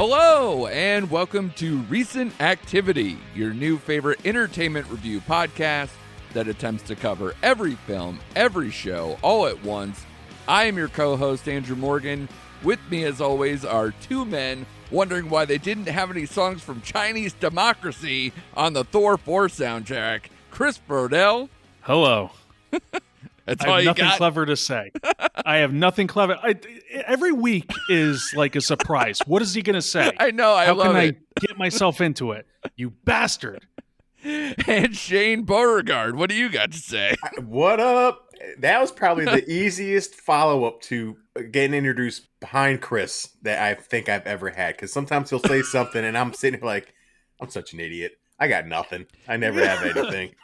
Hello, and welcome to Recent Activity, your new favorite entertainment review podcast that attempts to cover every film, every show, all at once. I am your co-host, Andrew Morgan. With me, as always, are two men wondering why they didn't have any songs from Chinese Democracy on the Thor 4 soundtrack. Chris Frodel. Hello. That's I all have you nothing got? clever to say. I have nothing clever. Every week is like a surprise. What is he going to say? I know, I How love can it. I get myself into it? You bastard. And Shane Beauregard, what do you got to say? What up? That was probably the easiest follow-up to getting introduced behind Chris that I think I've ever had. Because sometimes he'll say something and I'm sitting here like, I'm such an idiot. I got nothing. I never have anything.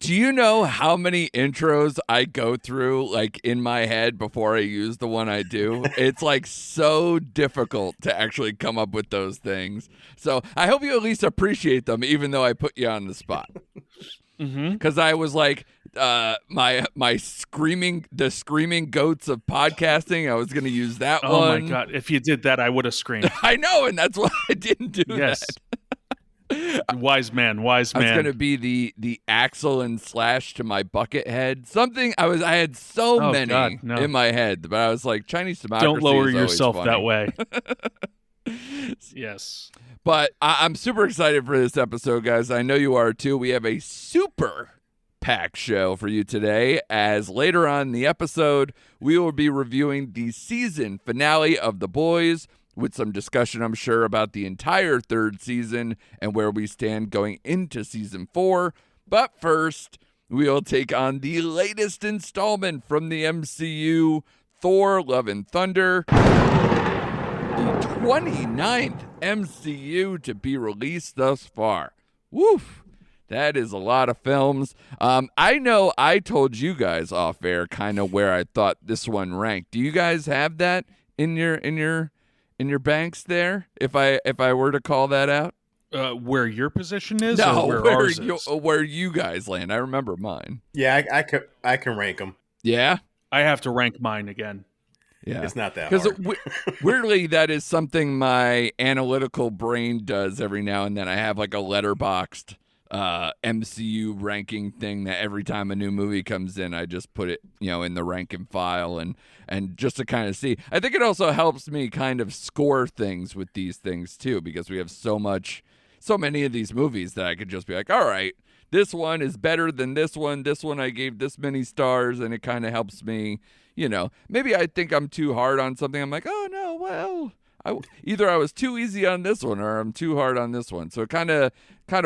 Do you know how many intros I go through like in my head before I use the one I do? It's like so difficult to actually come up with those things. So I hope you at least appreciate them, even though I put you on the spot. Because I was like, my screaming goats of podcasting. I was going to use that one. Oh my God. If you did that, I would have screamed. I know, and that's why I didn't do Yes. that. Wise man. I was going to be the Axel and Slash to my bucket head. Something I had so Oh, many God, no. in my head, but I was like, Chinese Democracy. Don't lower is always yourself funny. that way. Yes. But I'm super excited for this episode, guys. I know you are too. We have a super packed show for you today, as later on in the episode, we will be reviewing the season finale of The Boys, with some discussion, I'm sure, about the entire third season and where we stand going into season 4. But first, we'll take on the latest installment from the MCU, Thor: Love and Thunder. The 29th MCU to be released thus far. Woof. That is a lot of films. I know I told you guys off air kind of where I thought this one ranked. Do you guys have that in your banks there? If I were to call that out? Where your position is No, or where ours is? where you guys land. I remember mine. Yeah, I can rank them. Yeah? I have to rank mine again. Yeah. It's not that Because hard. weirdly, that is something my analytical brain does every now and then. I have like a letterboxed MCU ranking thing that every time a new movie comes in, I just put it, in the ranking file and just to kind of see. I think it also helps me kind of score things with these things too, because we have so many of these movies that I could just be like, all right, this one is better than this one. This one I gave this many stars, and it kind of helps me, maybe I think I'm too hard on something. I'm like, oh no, well, either I was too easy on this one or I'm too hard on this one. So it kind of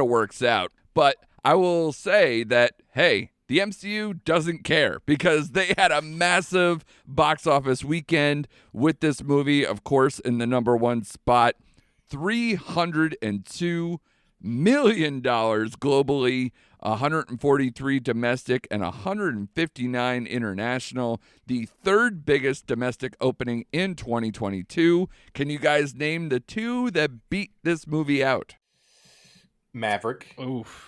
works out. But I will say that, hey, the MCU doesn't care because they had a massive box office weekend with this movie, of course, in the number one spot. $302 million globally, 143 domestic and 159 international. The third biggest domestic opening in 2022. Can you guys name the two that beat this movie out? Maverick. Oof.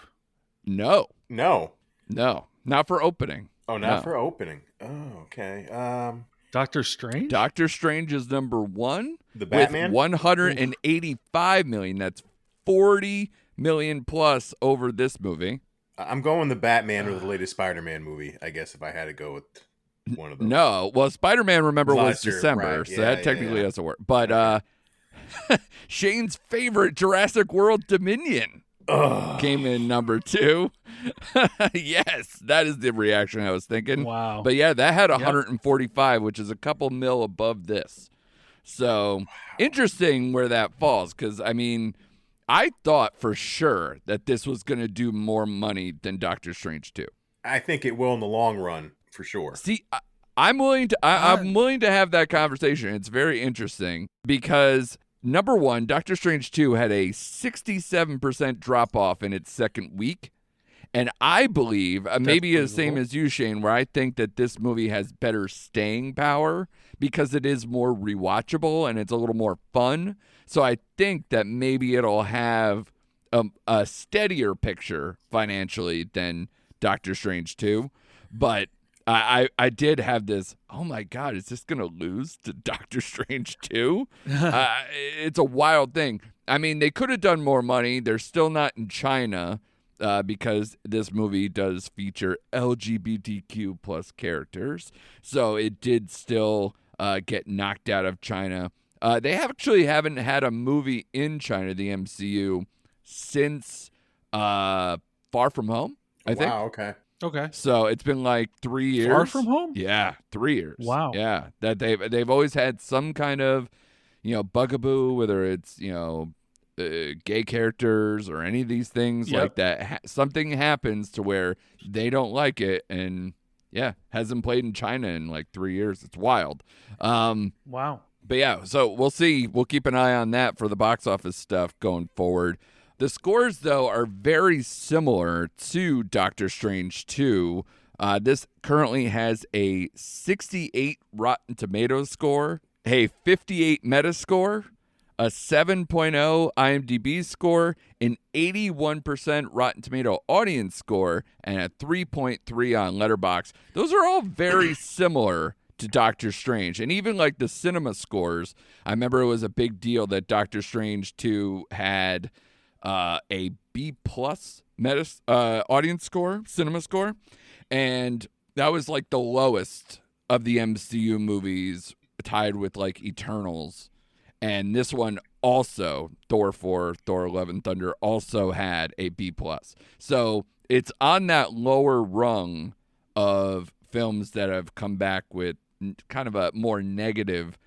No, not for opening. Oh, not for opening. Oh, okay. Doctor Strange? Doctor Strange is number one. The Batman? With 185 million. That's 40 million plus over this movie. I'm going the Batman or the latest Spider-Man movie, I guess, if I had to go with one of those. No, well, Spider-Man, remember, was Last year, December, right. so Yeah, that technically yeah. doesn't work. But Shane's favorite, Jurassic World Dominion, came in number 2. Yes, that is the reaction I was thinking. Wow. But yeah, that had 145, which is a couple mil above this. So interesting where that falls, because, I mean, I thought for sure that this was going to do more money than Doctor Strange 2. I think it will in the long run, for sure. See, I'm willing to have that conversation. It's very interesting because, number one, Doctor Strange 2 had a 67% drop off in its second week. And I believe, maybe the same as you, Shane, where I think that this movie has better staying power because it is more rewatchable and it's a little more fun. So I think that maybe it'll have a steadier picture financially than Doctor Strange 2. But I did have this, oh my God, is this going to lose to Doctor Strange 2? It's a wild thing. I mean, they could have done more money. They're still not in China because this movie does feature LGBTQ plus characters. So it did still get knocked out of China. They actually haven't had a movie in China, the MCU, since Far From Home, I think. Wow, okay. Okay. So it's been like 3 years. Far From Home? Yeah, 3 years. Wow. Yeah, that they've always had some kind of, bugaboo, whether it's gay characters or any of these things like that. Something happens to where they don't like it, and hasn't played in China in like 3 years. It's wild. Wow. But yeah, so we'll see. We'll keep an eye on that for the box office stuff going forward. The scores, though, are very similar to Doctor Strange 2. This currently has a 68 Rotten Tomatoes score, a 58 Metascore, a 7.0 IMDb score, an 81% Rotten Tomato audience score, and a 3.3 on Letterboxd. Those are all very similar to Doctor Strange. And even like the cinema scores, I remember it was a big deal that Doctor Strange 2 had a B plus audience score, cinema score, and that was like the lowest of the MCU movies, tied with like Eternals. And this one also, Thor 4, Thor Love and Thunder, also had a B plus. So it's on that lower rung of films that have come back with kind of a more negative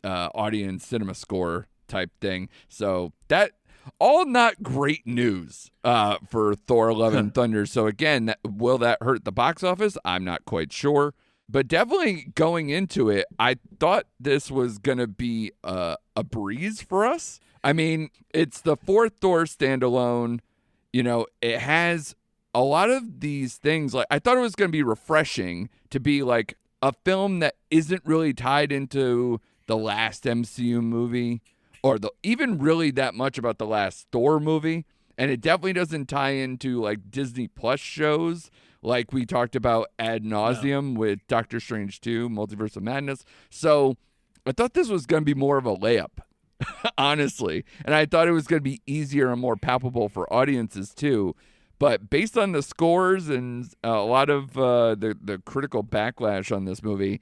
audience cinema score type thing. So that all not great news for Thor Love and Thunder. So again, will that hurt the box office? I'm not quite sure. But definitely going into it, I thought this was going to be a breeze for us. I mean, it's the fourth Thor standalone. It has a lot of these things. Like, I thought it was going to be refreshing to be like a film that isn't really tied into the last MCU movie, or even really that much about the last Thor movie. And it definitely doesn't tie into like Disney Plus shows like we talked about ad nauseum with Doctor Strange 2, Multiverse of Madness. So I thought this was going to be more of a layup, honestly. And I thought it was going to be easier and more palpable for audiences too. But based on the scores and a lot of the critical backlash on this movie,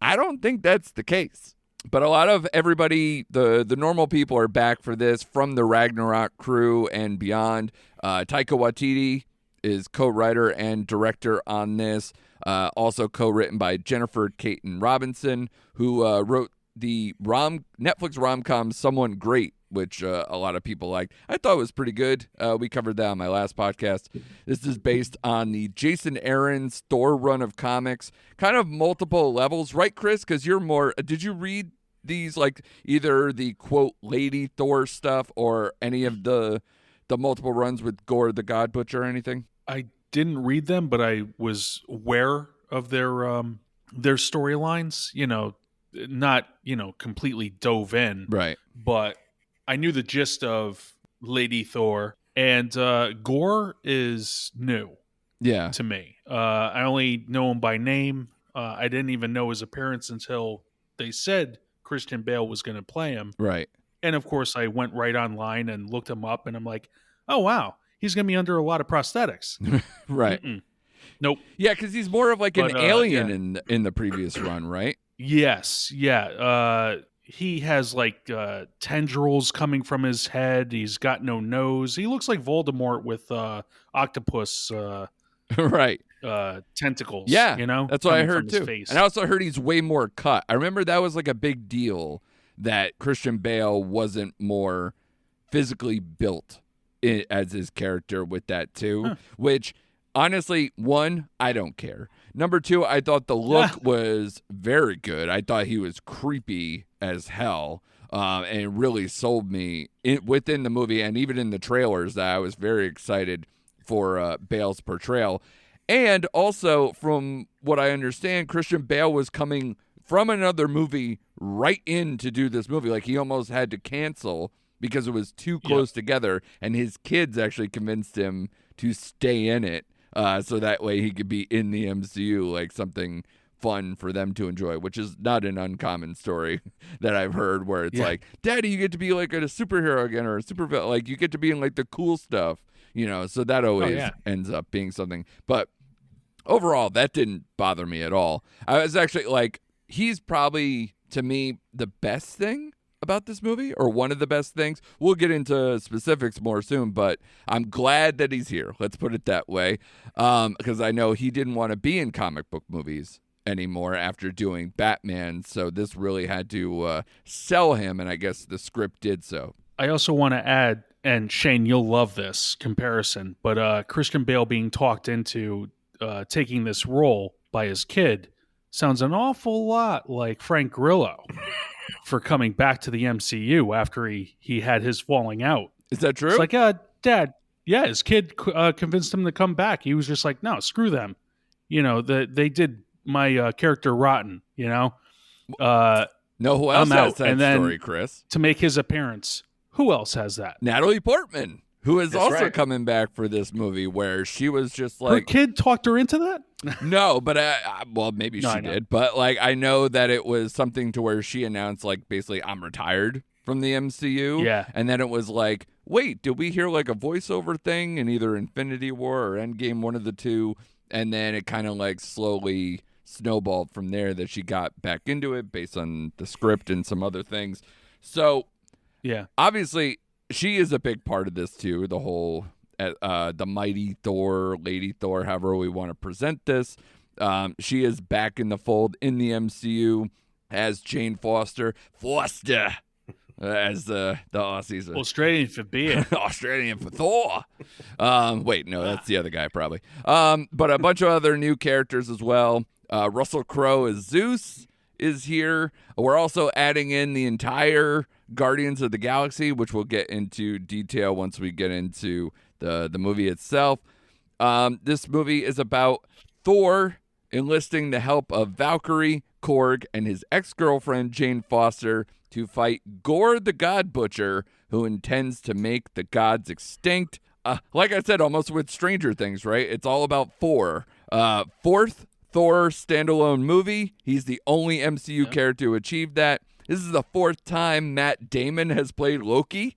I don't think that's the case. But a lot of everybody, the normal people, are back for this, from the Ragnarok crew and beyond. Taika Waititi is co-writer and director on this. Also co-written by Jennifer Caton Robinson, who wrote the Netflix rom-com Someone Great, which a lot of people liked. I thought it was pretty good. We covered that on my last podcast. This is based on the Jason Aaron's Thor run of comics, kind of multiple levels, right, Chris? Because you're more. Did you read these, like either the quote Lady Thor stuff or any of the multiple runs with Gore the God Butcher or anything? I didn't read them, but I was aware of their storylines. Not completely dove in, Right? But I knew the gist of Lady Thor, and Gore is new to me. I only know him by name. I didn't even know his appearance until they said Christian Bale was going to play him. Right. And of course, I went right online and looked him up, and I'm like, oh, wow, he's going to be under a lot of prosthetics. Right. Nope. Yeah, because he's more of like an alien in the previous run, right? Yes. Yeah. He has like tendrils coming from his head. He's got no nose. He looks like Voldemort with octopus right. Tentacles. Yeah, that's what I heard too. And I also heard he's way more cut. I remember that was like a big deal that Christian Bale wasn't more physically built as his character with that too, which honestly, one, I don't care. Number two, I thought the look was very good. I thought he was creepy as hell, and it really sold me within the movie and even in the trailers that I was very excited for Bale's portrayal. And also, from what I understand, Christian Bale was coming from another movie right in to do this movie. Like, he almost had to cancel because it was too close together, and his kids actually convinced him to stay in it. so that way he could be in the MCU, like something fun for them to enjoy, which is not an uncommon story that I've heard, where it's like, Daddy, you get to be like a superhero again, or a supervillain, like you get to be in like the cool stuff, so that always ends up being something. But overall, that didn't bother me at all. I was actually like, he's probably, to me, the best thing about this movie, or one of the best things. We'll get into specifics more soon, but I'm glad that he's here. Let's put it that way, because I know he didn't want to be in comic book movies anymore after doing Batman, so this really had to sell him, and I guess the script did so. I also want to add, and Shane, you'll love this comparison, but Christian Bale being talked into taking this role by his kid sounds an awful lot like Frank Grillo for coming back to the MCU after he had his falling out. Is that true? It's like, Dad, his kid convinced him to come back. He was just like, no, screw them. They did my character rotten, No, who else has that story, Chris? To make his appearance, who else has that? Natalie Portman, who is also coming back for this movie, where she was just like... Her kid talked her into that? No, but well, maybe she did. But like, I know that it was something to where she announced, like, basically, I'm retired from the MCU. Yeah. And then it was like, wait, did we hear like a voiceover thing in either Infinity War or Endgame, one of the two? And then it kind of like slowly snowballed from there that she got back into it based on the script and some other things. So yeah, obviously she is a big part of this too. The whole the mighty Thor, Lady Thor, however we want to present this. She is back in the fold in the MCU as Jane Foster, as the Aussies. Australian for beer. Australian for Thor. Wait, no, that's the other guy probably. But a bunch of other new characters as well. Russell Crowe as Zeus is here. We're also adding in the entire Guardians of the Galaxy, which we'll get into detail once we get into the movie itself. This movie is about Thor enlisting the help of Valkyrie, Korg, and his ex-girlfriend Jane Foster to fight Gore the God Butcher, who intends to make the gods extinct. Like I said, almost with Stranger Things, right? It's all about Thor. Fourth Thor standalone movie. He's the only MCU character to achieve that. This is the fourth time Matt Damon has played Loki,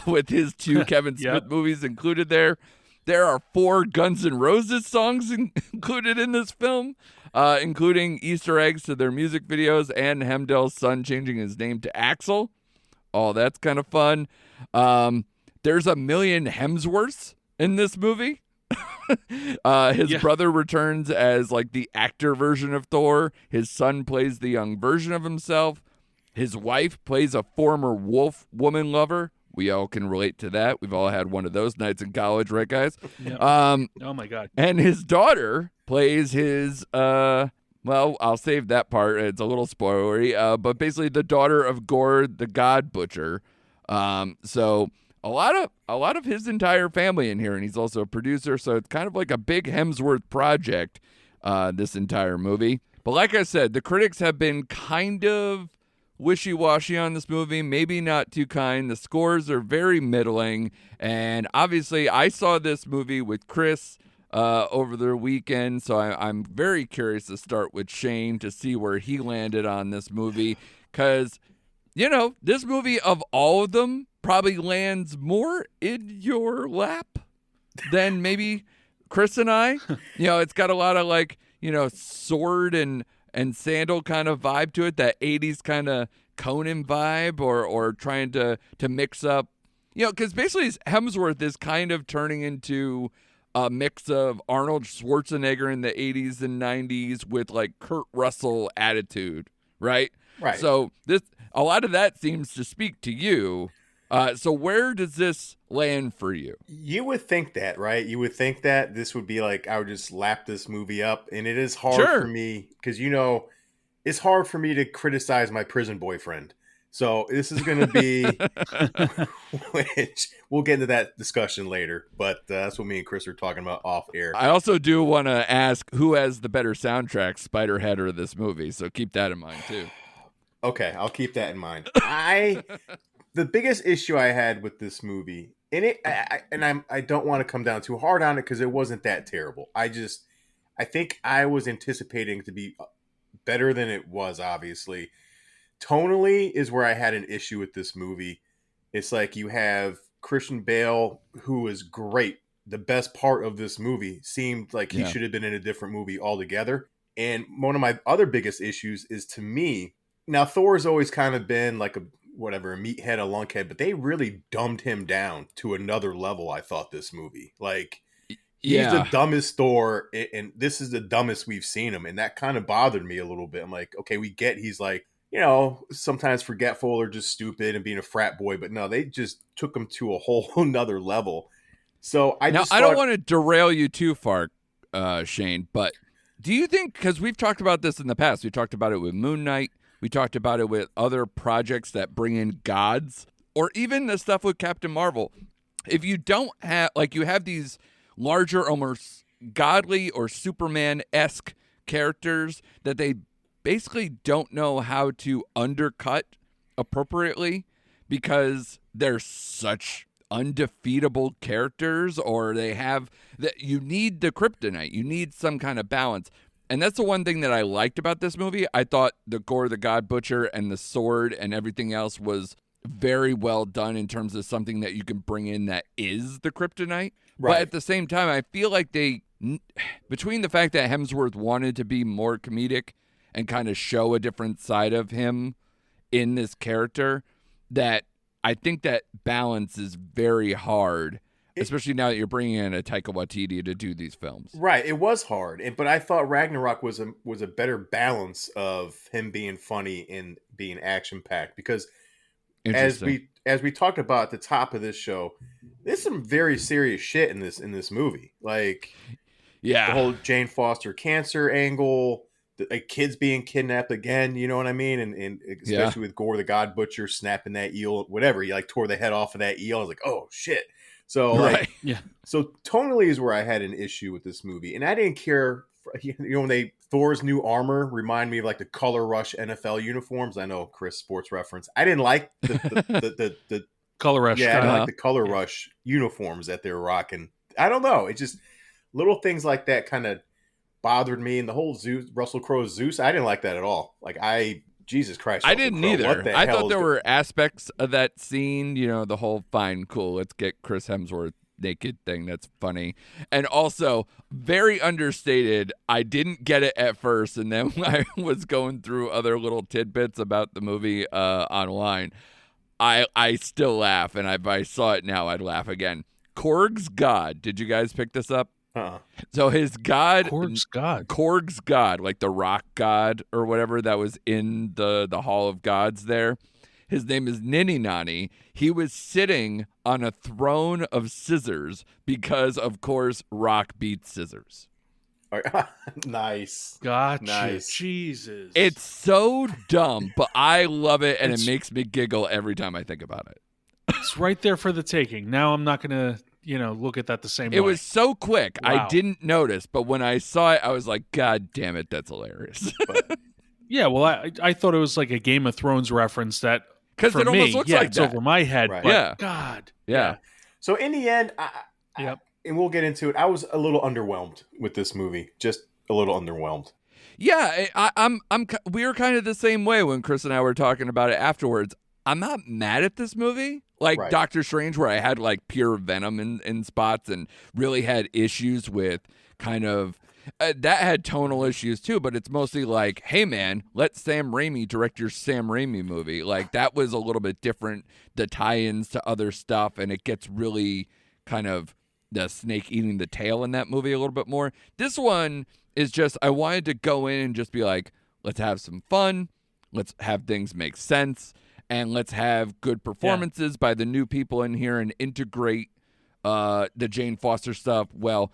with his two Kevin Smith movies included there. There are 4 Guns N' Roses songs included in this film, including Easter eggs to their music videos and Hemdel's son changing his name to Axel. Oh, that's kind of fun. There's a million Hemsworths in this movie. His brother returns as like the actor version of Thor. His son plays the young version of himself. His wife plays a former wolf woman lover. We all can relate to that. We've all had one of those nights in college, right, guys? Yep. Oh, my God. And his daughter plays his, well, I'll save that part. It's a little spoilery, but basically the daughter of Gore the God Butcher. So a lot of his entire family in here, and he's also a producer, so it's kind of like a big Hemsworth project, this entire movie. But like I said, the critics have been kind of wishy-washy on this movie, maybe not too kind. The scores are very middling, and obviously I saw this movie with Chris over the weekend, so I'm very curious to start with Shane to see where he landed on this movie, because, this movie of all of them probably lands more in your lap than maybe Chris and I. It's got a lot of like, sword and sandal kind of vibe to it, that 80s kind of Conan vibe, or trying to mix up, because basically Hemsworth is kind of turning into a mix of Arnold Schwarzenegger in the 80s and 90s with like Kurt Russell attitude, right? Right. So a lot of that seems to speak to you. So where does this land for you? You would think that, right? You would think that this would be like, I would just lap this movie up. And it is hard for me because, it's hard for me to criticize my prison boyfriend. So this is going to be, which we'll get into that discussion later. But that's what me and Chris are talking about off air. I also do want to ask who has the better soundtrack, Spiderhead or this movie. So keep that in mind too. Okay, I'll keep that in mind. The biggest issue I had with this movie And I don't want to come down too hard on it because it wasn't that terrible. I think I was anticipating to be better than it was. Obviously, tonally is where I had an issue with this movie. It's like you have Christian Bale, who is great. The best part of this movie seemed like he should have been in a different movie altogether. And one of my other biggest issues is, to me, now Thor's always kind of been like a meathead, a lunkhead, but they really dumbed him down to another level. I thought this movie, like, he's the dumbest Thor, and this is the dumbest we've seen him, and that kind of bothered me a little bit. I'm like, okay, we get he's like, you know, sometimes forgetful or just stupid and being a frat boy, but no, they just took him to a whole nother level. So I don't want to derail you too far, Shane, but do you think, because we've talked about this in the past, we talked about it with Moon Knight, we talked about it with other projects that bring in gods, or even the stuff with Captain Marvel. If you don't have, like, you have these larger, almost godly or Superman-esque characters that they basically don't know how to undercut appropriately because they're such undefeatable characters, or they have that, you need the kryptonite, you need some kind of balance. And that's the one thing that I liked about this movie. I thought the Gore the God Butcher and the sword and everything else was very well done in terms of something that you can bring in that is the kryptonite. Right. But at the same time, I feel like they, between the fact that Hemsworth wanted to be more comedic and kind of show a different side of him in this character, that I think that balance is very hard, especially now that you're bringing in a Taika Waititi to do these films. Right, it was hard, but I thought Ragnarok was a better balance of him being funny and being action packed, because as we talked about at the top of this show, there's some very serious shit in this movie, like the whole Jane Foster cancer angle. Kids being kidnapped again, you know what I mean? And especially with Gore the God Butcher snapping that eel, whatever. He like tore the head off of that eel. I was like, oh shit. So so tonally is where I had an issue with this movie. And I didn't care, when Thor's new armor remind me of like the Color Rush NFL uniforms. I know, Chris, sports reference. I didn't like the Color Rush. Yeah, I didn't like the Color Rush uniforms that they were rocking. I don't know. It just, little things like that kind of bothered me. And the whole Russell Crowe's Zeus, I didn't like that at all. Like, Jesus Christ, I didn't either. I thought there were aspects of that scene, the whole fine, cool, let's get Chris Hemsworth naked thing. That's funny. And also very understated. I didn't get it at first. And then when I was going through other little tidbits about the movie online, I still laugh. And if I saw it now, I'd laugh again. Korg's God. Did you guys pick this up? So his god, Korg's god, like the rock god or whatever that was in the Hall of Gods there. His name is Ninny Nani. He was sitting on a throne of scissors because, of course, rock beats scissors. Nice. Gotcha. Nice. Jesus. It's so dumb, but I love it, and it makes me giggle every time I think about it. It's right there for the taking. Now I'm not going to look at that the same way. It was so quick. Wow. I didn't notice, but when I saw it, I was like, God damn it, that's hilarious. Yeah, well, I thought it was like a Game of Thrones reference that, because it almost looks like it's that. over my head. Right. But God. Yeah. So in the end, and we'll get into it, I was a little underwhelmed with this movie. Just a little underwhelmed. Yeah, we were kind of the same way when Chris and I were talking about it afterwards. I'm not mad at this movie. Like Doctor Strange, where I had like pure venom in spots and really had issues with kind of that had tonal issues too, but it's mostly like, hey man, let Sam Raimi direct your Sam Raimi movie. Like that was a little bit different, the tie-ins to other stuff, and it gets really kind of the snake eating the tail in that movie a little bit more. This one is just, I wanted to go in and just be like, let's have some fun, let's have things make sense, and let's have good performances by the new people in here and integrate the Jane Foster stuff. Well,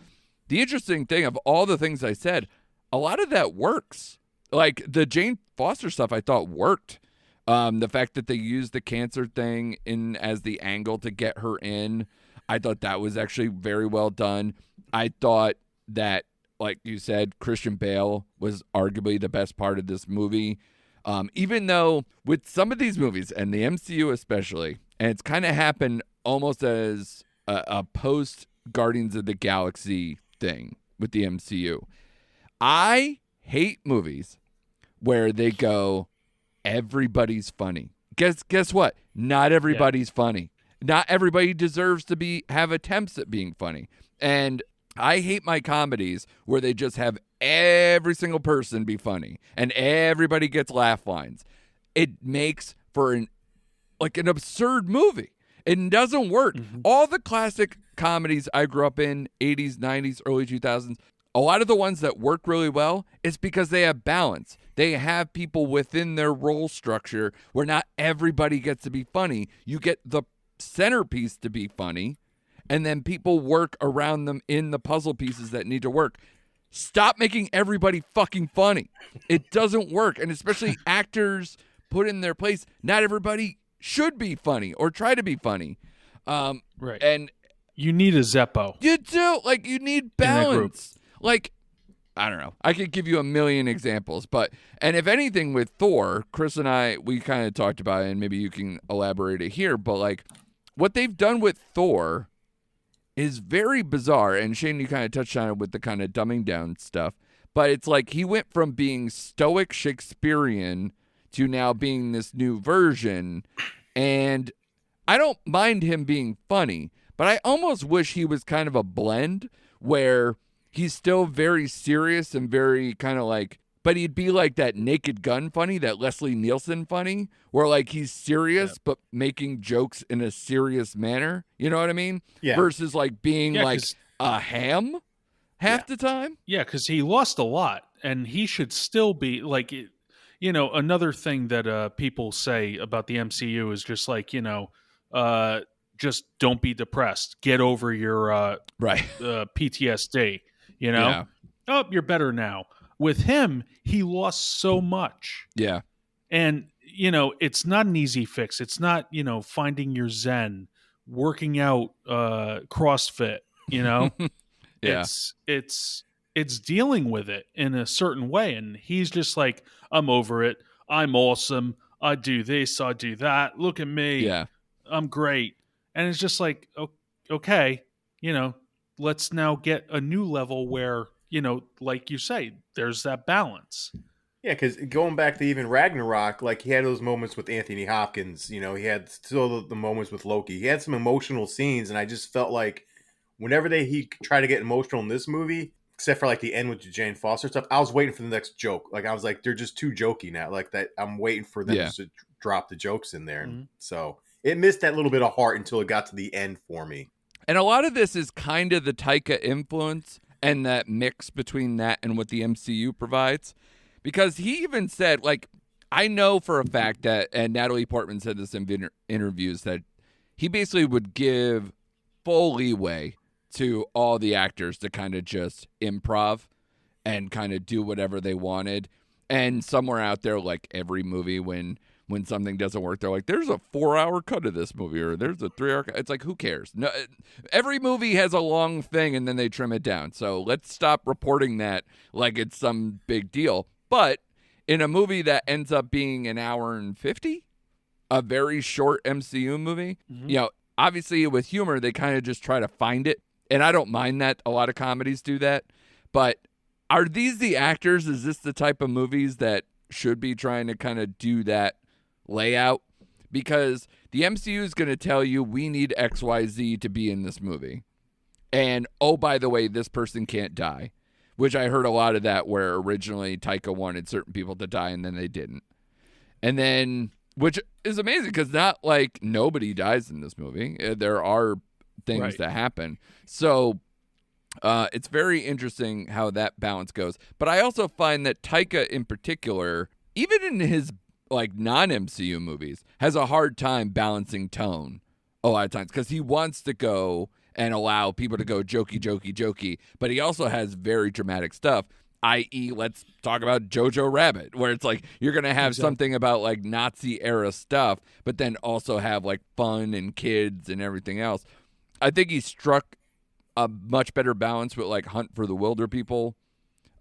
the interesting thing of all the things I said, a lot of that works. Like the Jane Foster stuff I thought worked. The fact that they used the cancer thing in as the angle to get her in, I thought that was actually very well done. I thought that, like you said, Christian Bale was arguably the best part of this movie. Even though with some of these movies, and the MCU especially, and it's kind of happened almost as a post Guardians of the Galaxy thing with the MCU. I hate movies where they go, everybody's funny. Guess what? Not everybody's funny. Not everybody deserves to have attempts at being funny. And I hate my comedies where they just have every single person be funny and everybody gets laugh lines. It makes for an absurd movie. It doesn't work. Mm-hmm. All the classic comedies I grew up in, 80s, 90s, early 2000s, a lot of the ones that work really well is because they have balance. They have people within their role structure where not everybody gets to be funny. You get the centerpiece to be funny, and then people work around them in the puzzle pieces that need to work. Stop making everybody fucking funny. It doesn't work. And especially actors put in their place, not everybody should be funny or try to be funny. Right. And you need a Zeppo. You do. Like, you need balance. Like, I don't know. I could give you a million examples, and if anything with Thor, Chris and I, we kind of talked about it, and maybe you can elaborate it here, but like what they've done with Thor is very bizarre. And Shane, you kind of touched on it with the kind of dumbing down stuff, but it's like he went from being stoic Shakespearean to now being this new version. And I don't mind him being funny, but I almost wish he was kind of a blend where he's still very serious and very kind of like, but he'd be like that Naked Gun funny, that Leslie Nielsen funny, where like he's serious but making jokes in a serious manner. You know what I mean? Yeah. Versus like being like a ham half the time. Yeah, because he lost a lot, and he should still be like, another thing that people say about the MCU is just like, just don't be depressed. Get over your PTSD. Oh, you're better now. With him, he lost so much. Yeah. And, it's not an easy fix. It's not, finding your zen, working out, CrossFit, Yeah. It's dealing with it in a certain way. And he's just like, I'm over it. I'm awesome. I do this. I do that. Look at me. Yeah. I'm great. And it's just like, okay, let's now get a new level where, like you say, there's that balance. Yeah, because going back to even Ragnarok, like he had those moments with Anthony Hopkins, he had still the moments with Loki. He had some emotional scenes, and I just felt like whenever he tried to get emotional in this movie, except for like the end with Jane Foster stuff, I was waiting for the next joke. Like I was like, they're just too jokey now. Like that, I'm waiting for them to drop the jokes in there. Mm-hmm. So it missed that little bit of heart until it got to the end for me. And a lot of this is kind of the Taika influence and that mix between that and what the MCU provides. Because he even said, like, I know for a fact that, and Natalie Portman said this in interviews, that he basically would give full leeway to all the actors to kind of just improv and kind of do whatever they wanted. And somewhere out there, like every movie, when something doesn't work, they're like, there's a 4-hour cut of this movie, or there's a 3-hour cut. It's like, who cares? No, every movie has a long thing and then they trim it down. So let's stop reporting that like it's some big deal. But in a movie that ends up being an hour and 50, a very short MCU movie, obviously with humor, they kind of just try to find it. And I don't mind that. A lot of comedies do that. But are these the actors? Is this the type of movies that should be trying to kind of do that layout? Because the MCU is going to tell you we need XYZ to be in this movie. And, oh, by the way, this person can't die. Which I heard a lot of that where originally Taika wanted certain people to die and then they didn't. And then, which is amazing because not like nobody dies in this movie. There are things that happen. So it's very interesting how that balance goes. But I also find that Taika in particular, even in his like non-MCU movies, has a hard time balancing tone a lot of times because he wants to go and allow people to go jokey, but he also has very dramatic stuff, i.e., let's talk about Jojo Rabbit, where it's like you're going to have something about like Nazi-era stuff, but then also have like fun and kids and everything else. I think he struck a much better balance with like Hunt for the Wilder People,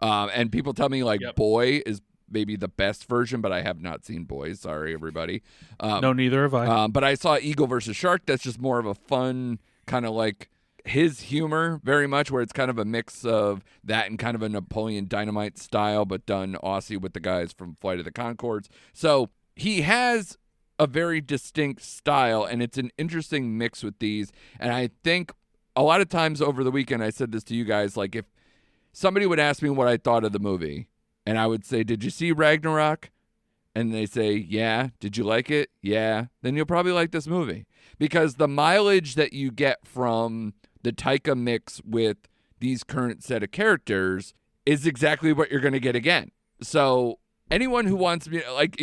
and people tell me like Boy is maybe the best version, but I have not seen Boy. Sorry, everybody. No, neither have I. But I saw Eagle versus Shark. That's just more of a fun kind of like his humor very much, where it's kind of a mix of that and kind of a Napoleon Dynamite style, but done Aussie with the guys from Flight of the Conchords. So he has a very distinct style, and it's an interesting mix with these. And I think a lot of times over the weekend, I said this to you guys, like if somebody would ask me what I thought of the movie, and I would say, did you see Ragnarok? And they say, yeah. Did you like it? Yeah. Then you'll probably like this movie. Because the mileage that you get from the Taika mix with these current set of characters is exactly what you're going to get again. So anyone who wants me, like,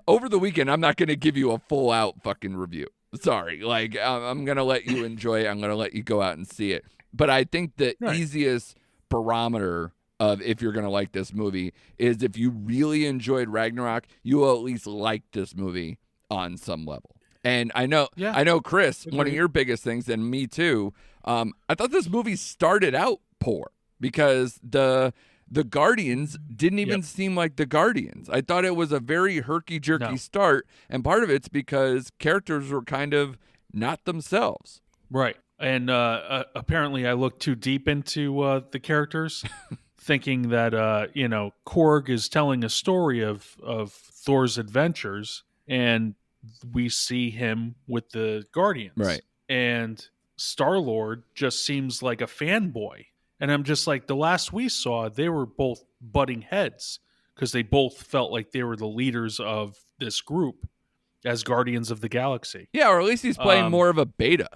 over the weekend, I'm not going to give you a full out fucking review. Sorry. Like, I'm going to let you enjoy it. I'm going to let you go out and see it. But I think the easiest barometer of if you're going to like this movie is if you really enjoyed Ragnarok, you will at least like this movie on some level. And I know, Chris, one of your biggest things, and me too, I thought this movie started out poor because the Guardians didn't even seem like the Guardians. I thought it was a very herky-jerky start, and part of it's because characters were kind of not themselves. Right. And apparently I looked too deep into the characters, thinking that, Korg is telling a story of Thor's adventures, and we see him with the Guardians. Right. And Star-Lord just seems like a fanboy. And I'm just like, the last we saw, they were both butting heads because they both felt like they were the leaders of this group as Guardians of the Galaxy. Yeah, or at least he's playing more of a beta.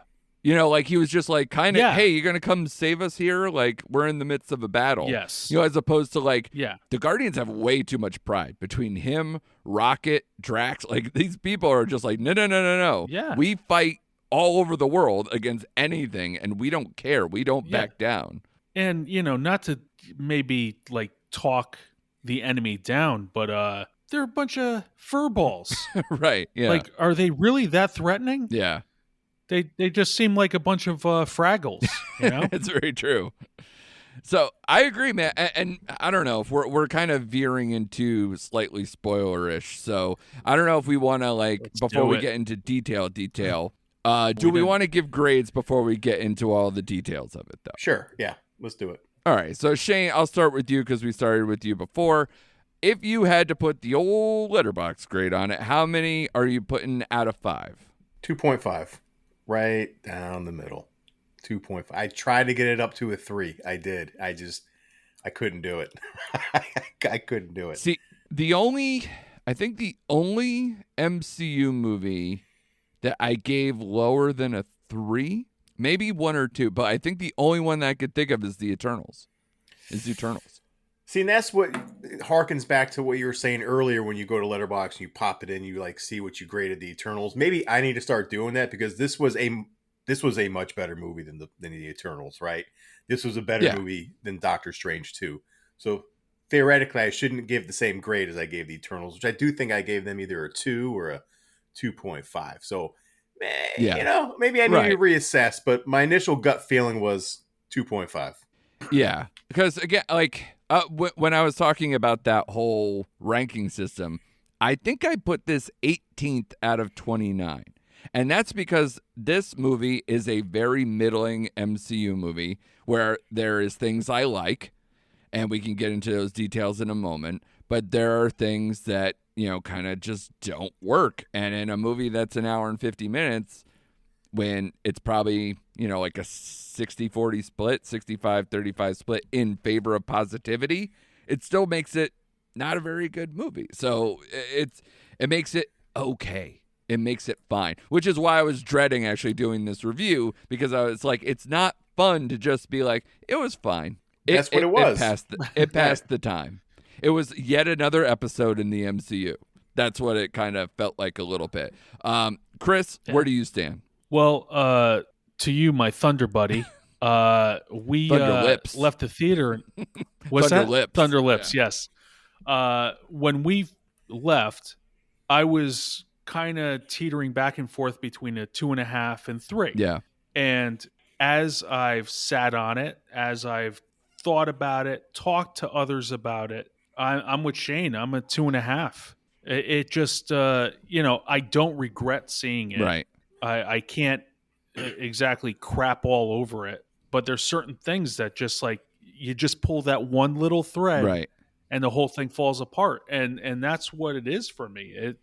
Like he was just like kind of, hey, you're going to come save us here? Like we're in the midst of a battle. Yes. As opposed to like, the Guardians have way too much pride between him, Rocket, Drax. Like these people are just like, no. Yeah. We fight all over the world against anything and we don't care. We don't back down. And, not to maybe like talk the enemy down, but they're a bunch of furballs. Right. Yeah. Like, are they really that threatening? Yeah. They just seem like a bunch of fraggles, It's very true. So I agree, man. And I don't know if we're kind of veering into slightly spoilerish. So I don't know if we want to before we get into detail. Do we want to give grades before we get into all the details of it, though? Sure. Yeah. Let's do it. All right. So Shane, I'll start with you because we started with you before. If you had to put the old letterbox grade on it, how many are you putting out of 5? 2.5. Right down the middle. 2.5. I tried to get it up to a 3. I did. I couldn't do it. I couldn't do it. See, I think the only MCU movie that I gave lower than a 3, maybe 1 or 2, but I think the only one that I could think of is the Eternals. See, and that's what harkens back to what you were saying earlier when you go to Letterboxd and you pop it in, you see what you graded the Eternals. Maybe I need to start doing that because this was a much better movie than the Eternals, right? This was a better movie than Doctor Strange 2. So theoretically, I shouldn't give the same grade as I gave the Eternals, which I do think I gave them either a 2 or a 2.5. So, maybe I need to reassess, but my initial gut feeling was 2.5. Yeah, because again, when I was talking about that whole ranking system, I think I put this 18th out of 29. And that's because this movie is a very middling MCU movie where there is things I like, and we can get into those details in a moment, but there are things that, kind of just don't work. And in a movie that's an hour and 50 minutes, when it's probably, like a 60-40 split, 65-35 split in favor of positivity, it still makes it not a very good movie. So it makes it okay. It makes it fine, which is why I was dreading actually doing this review, because I was like, it's not fun to just be like, it was fine. That's what it was. It passed the time. It was yet another episode in the MCU. That's what it kind of felt like a little bit. Chris, where do you stand? Well, to you, my Thunder buddy, we left the theater. What's Thunder that? Lips. Thunder Lips, yes. When we left, I was kind of teetering back and forth between a 2.5 and 3. Yeah. And as I've sat on it, as I've thought about it, talked to others about it, I'm with Shane. I'm a 2.5. It just, I don't regret seeing it. Right. I can't exactly crap all over it, but there's certain things that just like you just pull that one little thread, right, and the whole thing falls apart. And that's what it is for me.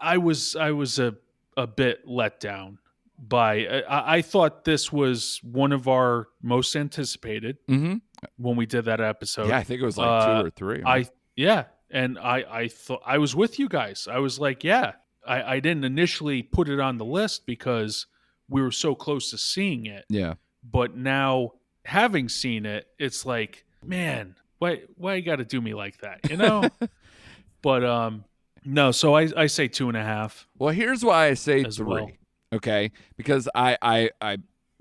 I was a bit let down by. I thought this was one of our most anticipated mm-hmm. when we did that episode. Yeah, I think it was like 2 or 3. Right? And I thought I was with you guys. I was like, yeah. I didn't initially put it on the list because we were so close to seeing it. Yeah. But now having seen it, it's like, man, why you got to do me like that, you know? But no, so I say 2.5. Well, here's why I say 3. Well. Okay, because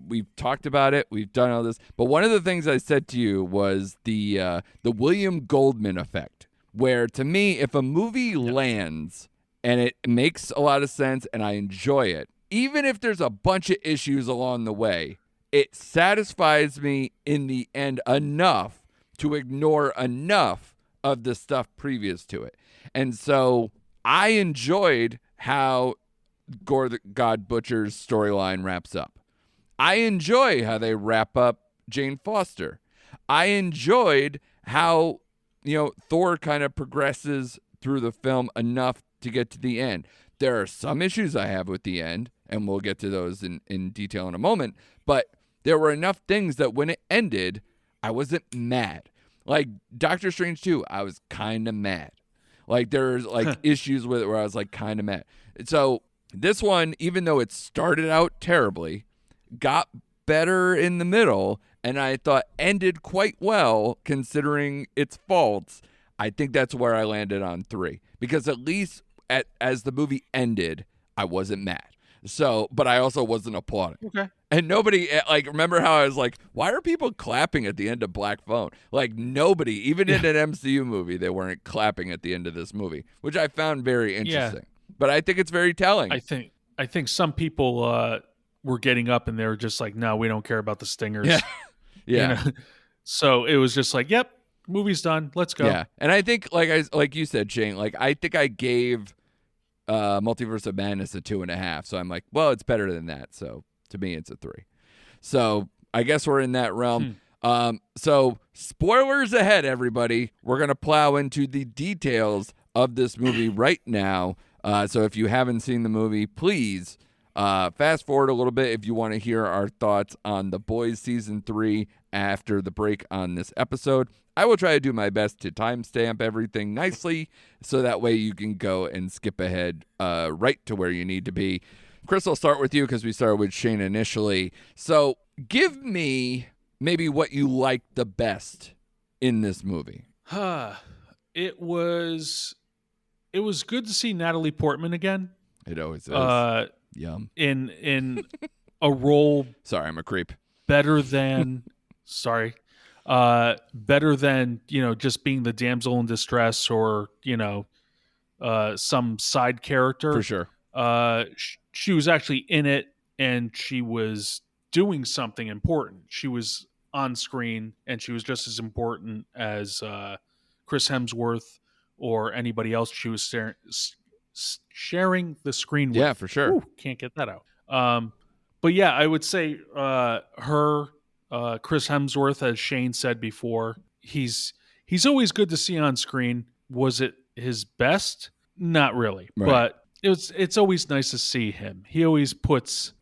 we've talked about it, we've done all this, but one of the things I said to you was the William Goldman effect, where to me, if a movie lands and it makes a lot of sense and I enjoy it, even if there's a bunch of issues along the way, it satisfies me in the end enough to ignore enough of the stuff previous to it. And so I enjoyed how Gore the God Butcher's storyline wraps up. I enjoy how they wrap up Jane Foster. I enjoyed how, Thor kind of progresses through the film enough to get to the end. There are some issues I have with the end, and we'll get to those in detail in a moment, but there were enough things that when it ended, I wasn't mad. Like Doctor Strange 2, I was kind of mad. Like there's like issues with it where I was like kind of mad. So this one, even though it started out terribly, got better in the middle, and I thought ended quite well considering its faults. I think that's where I landed on 3, because at least as the movie ended, I wasn't mad. So, but I also wasn't applauding. Okay. And nobody, like, remember how I was like, why are people clapping at the end of Black Phone? Like, nobody, even in an MCU movie, they weren't clapping at the end of this movie, which I found very interesting. Yeah. But I think it's very telling. I think some people were getting up and they were just like, no, we don't care about the stingers. Yeah. Yeah. So it was just like, yep, movie's done. Let's go. Yeah. And I think, like you said, Shane, like, I think I gave Multiverse of Madness a 2.5. So I'm like, well, it's better than that. So to me, it's a 3. So I guess we're in that realm. So spoilers ahead, everybody. We're going to plow into the details of this movie right now. So if you haven't seen the movie, please fast forward a little bit if you want to hear our thoughts on The Boys Season 3 after the break on this episode. I will try to do my best to timestamp everything nicely so that way you can go and skip ahead right to where you need to be. Chris, I'll start with you because we started with Shane initially. So give me maybe what you liked the best in this movie. It was good to see Natalie Portman again. It always is. Yum. In a role. Sorry, I'm a creep. Better than just being the damsel in distress or some side character. For sure. She was actually in it and she was doing something important. She was on screen and she was just as important as Chris Hemsworth or anybody else she was sharing the screen with. Yeah, for sure. Ooh, can't get that out. But yeah, I would say her, Chris Hemsworth, as Shane said before, he's always good to see on screen. Was it his best? Not really, right. But it's always nice to see him. He always puts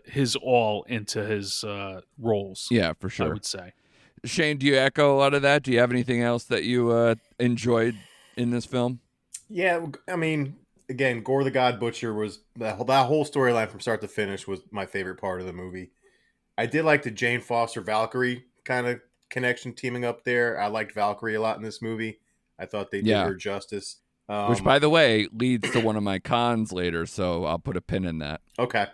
his all into his roles. Yeah, for sure. I would say. Shane, do you echo a lot of that? Do you have anything else that you enjoyed in this film? Yeah, I mean, again, Gore the God Butcher was that whole storyline from start to finish was my favorite part of the movie. I did like the Jane Foster Valkyrie kind of connection teaming up there. I liked Valkyrie a lot in this movie. I thought they did her justice. Which, by the way, leads to one of my cons later, so I'll put a pin in that. Okay.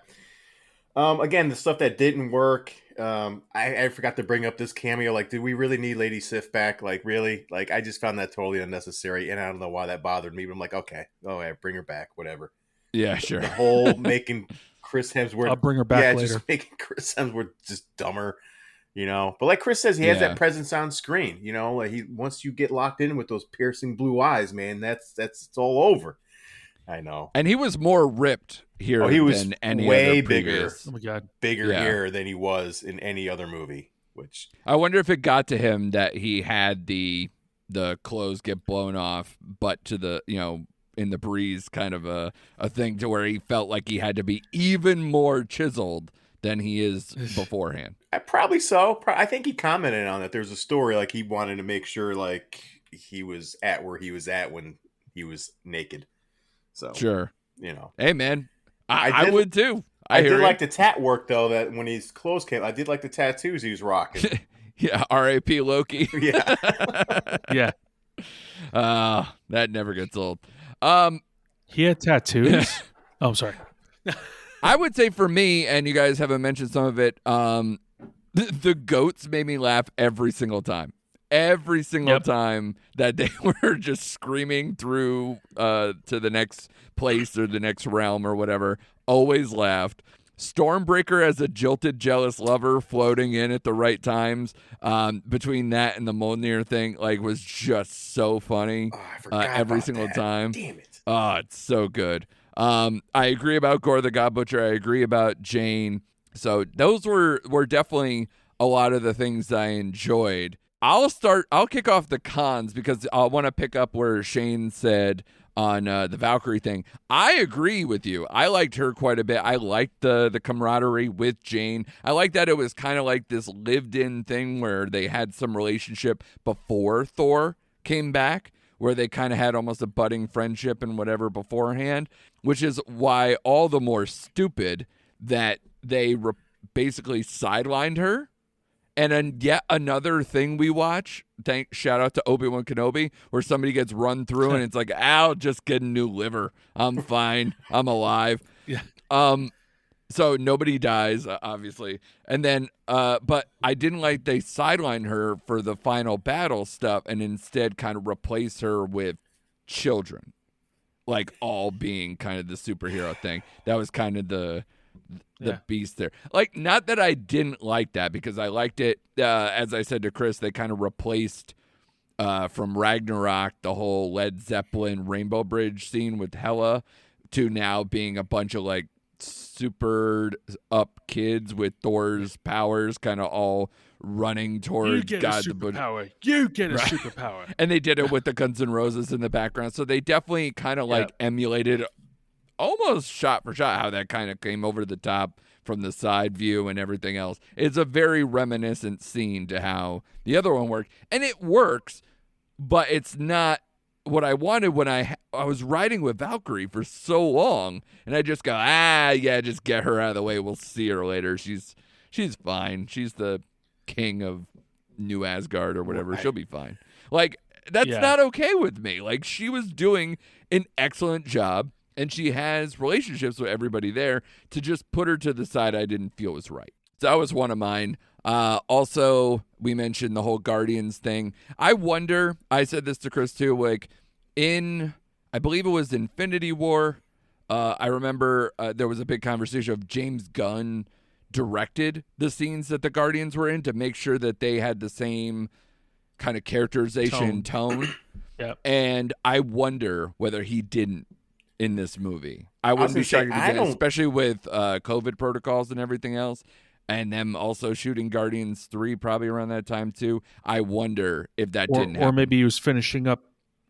Again, the stuff that didn't work, I forgot to bring up this cameo. Like, did we really need Lady Sif back? Like, really? Like, I just found that totally unnecessary, and I don't know why that bothered me, but I'm like, okay, yeah, bring her back, whatever. Yeah, sure. The whole making Chris Hemsworth... I'll bring her back later. Just making Chris Hemsworth just dumber, But like Chris says, he has that presence on screen, Like once you get locked in with those piercing blue eyes, man, that's it's all over. I know. And he was more ripped here he was than any way other bigger. previous. Oh my God. Bigger here than he was in any other movie. Which I wonder if it got to him that he had the clothes get blown off, but to the, in the breeze kind of a thing to where he felt like he had to be even more chiseled than he is beforehand. Probably so. I think he commented on that. There's a story like he wanted to make sure like he was at where he was at when he was naked. So sure, Hey man, I would too. I did like the tat work though. That when his clothes came, I did like the tattoos he was rocking. Yeah, R.A.P. Loki. Yeah, yeah. That never gets old. He had tattoos. Oh, I'm sorry. I would say for me, and you guys haven't mentioned some of it, the goats made me laugh every single time. Every single time that they were just screaming through to the next place or the next realm or whatever, always laughed. Stormbreaker as a jilted, jealous lover floating in at the right times, between that and the Mjolnir thing, was just so funny. I forgot every about single that. time. Damn it. Oh, it's so good. I agree about Gore the God Butcher. I agree about Jane. So those were definitely a lot of the things that I enjoyed. I'll kick off the cons because I want to pick up where Shane said on the Valkyrie thing. I agree with you. I liked her quite a bit. I liked the camaraderie with Jane. I like that it was kind of like this lived-in thing where they had some relationship before Thor came back, where they kind of had almost a budding friendship and whatever beforehand, which is why all the more stupid that they basically sidelined her. And then yet another thing we watch, shout out to Obi-Wan Kenobi, where somebody gets run through and it's like, I'll just get a new liver. I'm fine. I'm alive. Yeah. So nobody dies, obviously. And then, but I didn't like they sideline her for the final battle stuff and instead kind of replace her with children, like all being kind of the superhero thing. That was kind of the beast there. Not that I didn't like that, because I liked it. As I said to Chris, they kind of replaced from Ragnarok the whole Led Zeppelin Rainbow Bridge scene with Hela to now being a bunch of super up kids with Thor's powers kind of all running towards God the Butcher. You get a superpower. And they did it with the Guns N' Roses in the background. So they definitely kind of emulated almost shot for shot how that kind of came over the top from the side view and everything else. It's a very reminiscent scene to how the other one worked. And it works, but it's not what I wanted when I was riding with Valkyrie for so long. And I just go, just get her out of the way. We'll see her later. She's fine. She's the king of New Asgard or whatever. She'll be fine. That's not okay with me. She was doing an excellent job. And she has relationships with everybody there. To just put her to the side, I didn't feel was right. So that was one of mine. Also, we mentioned the whole Guardians thing. I wonder, I said this to Chris too, I believe it was Infinity War. I remember there was a big conversation of James Gunn directed the scenes that the Guardians were in to make sure that they had the same kind of characterization tone. Yep. And I wonder whether he didn't in this movie. I wouldn't be shocked, especially with COVID protocols and everything else, and them also shooting Guardians 3 probably around that time too. I wonder if that didn't happen. Or maybe he was finishing up.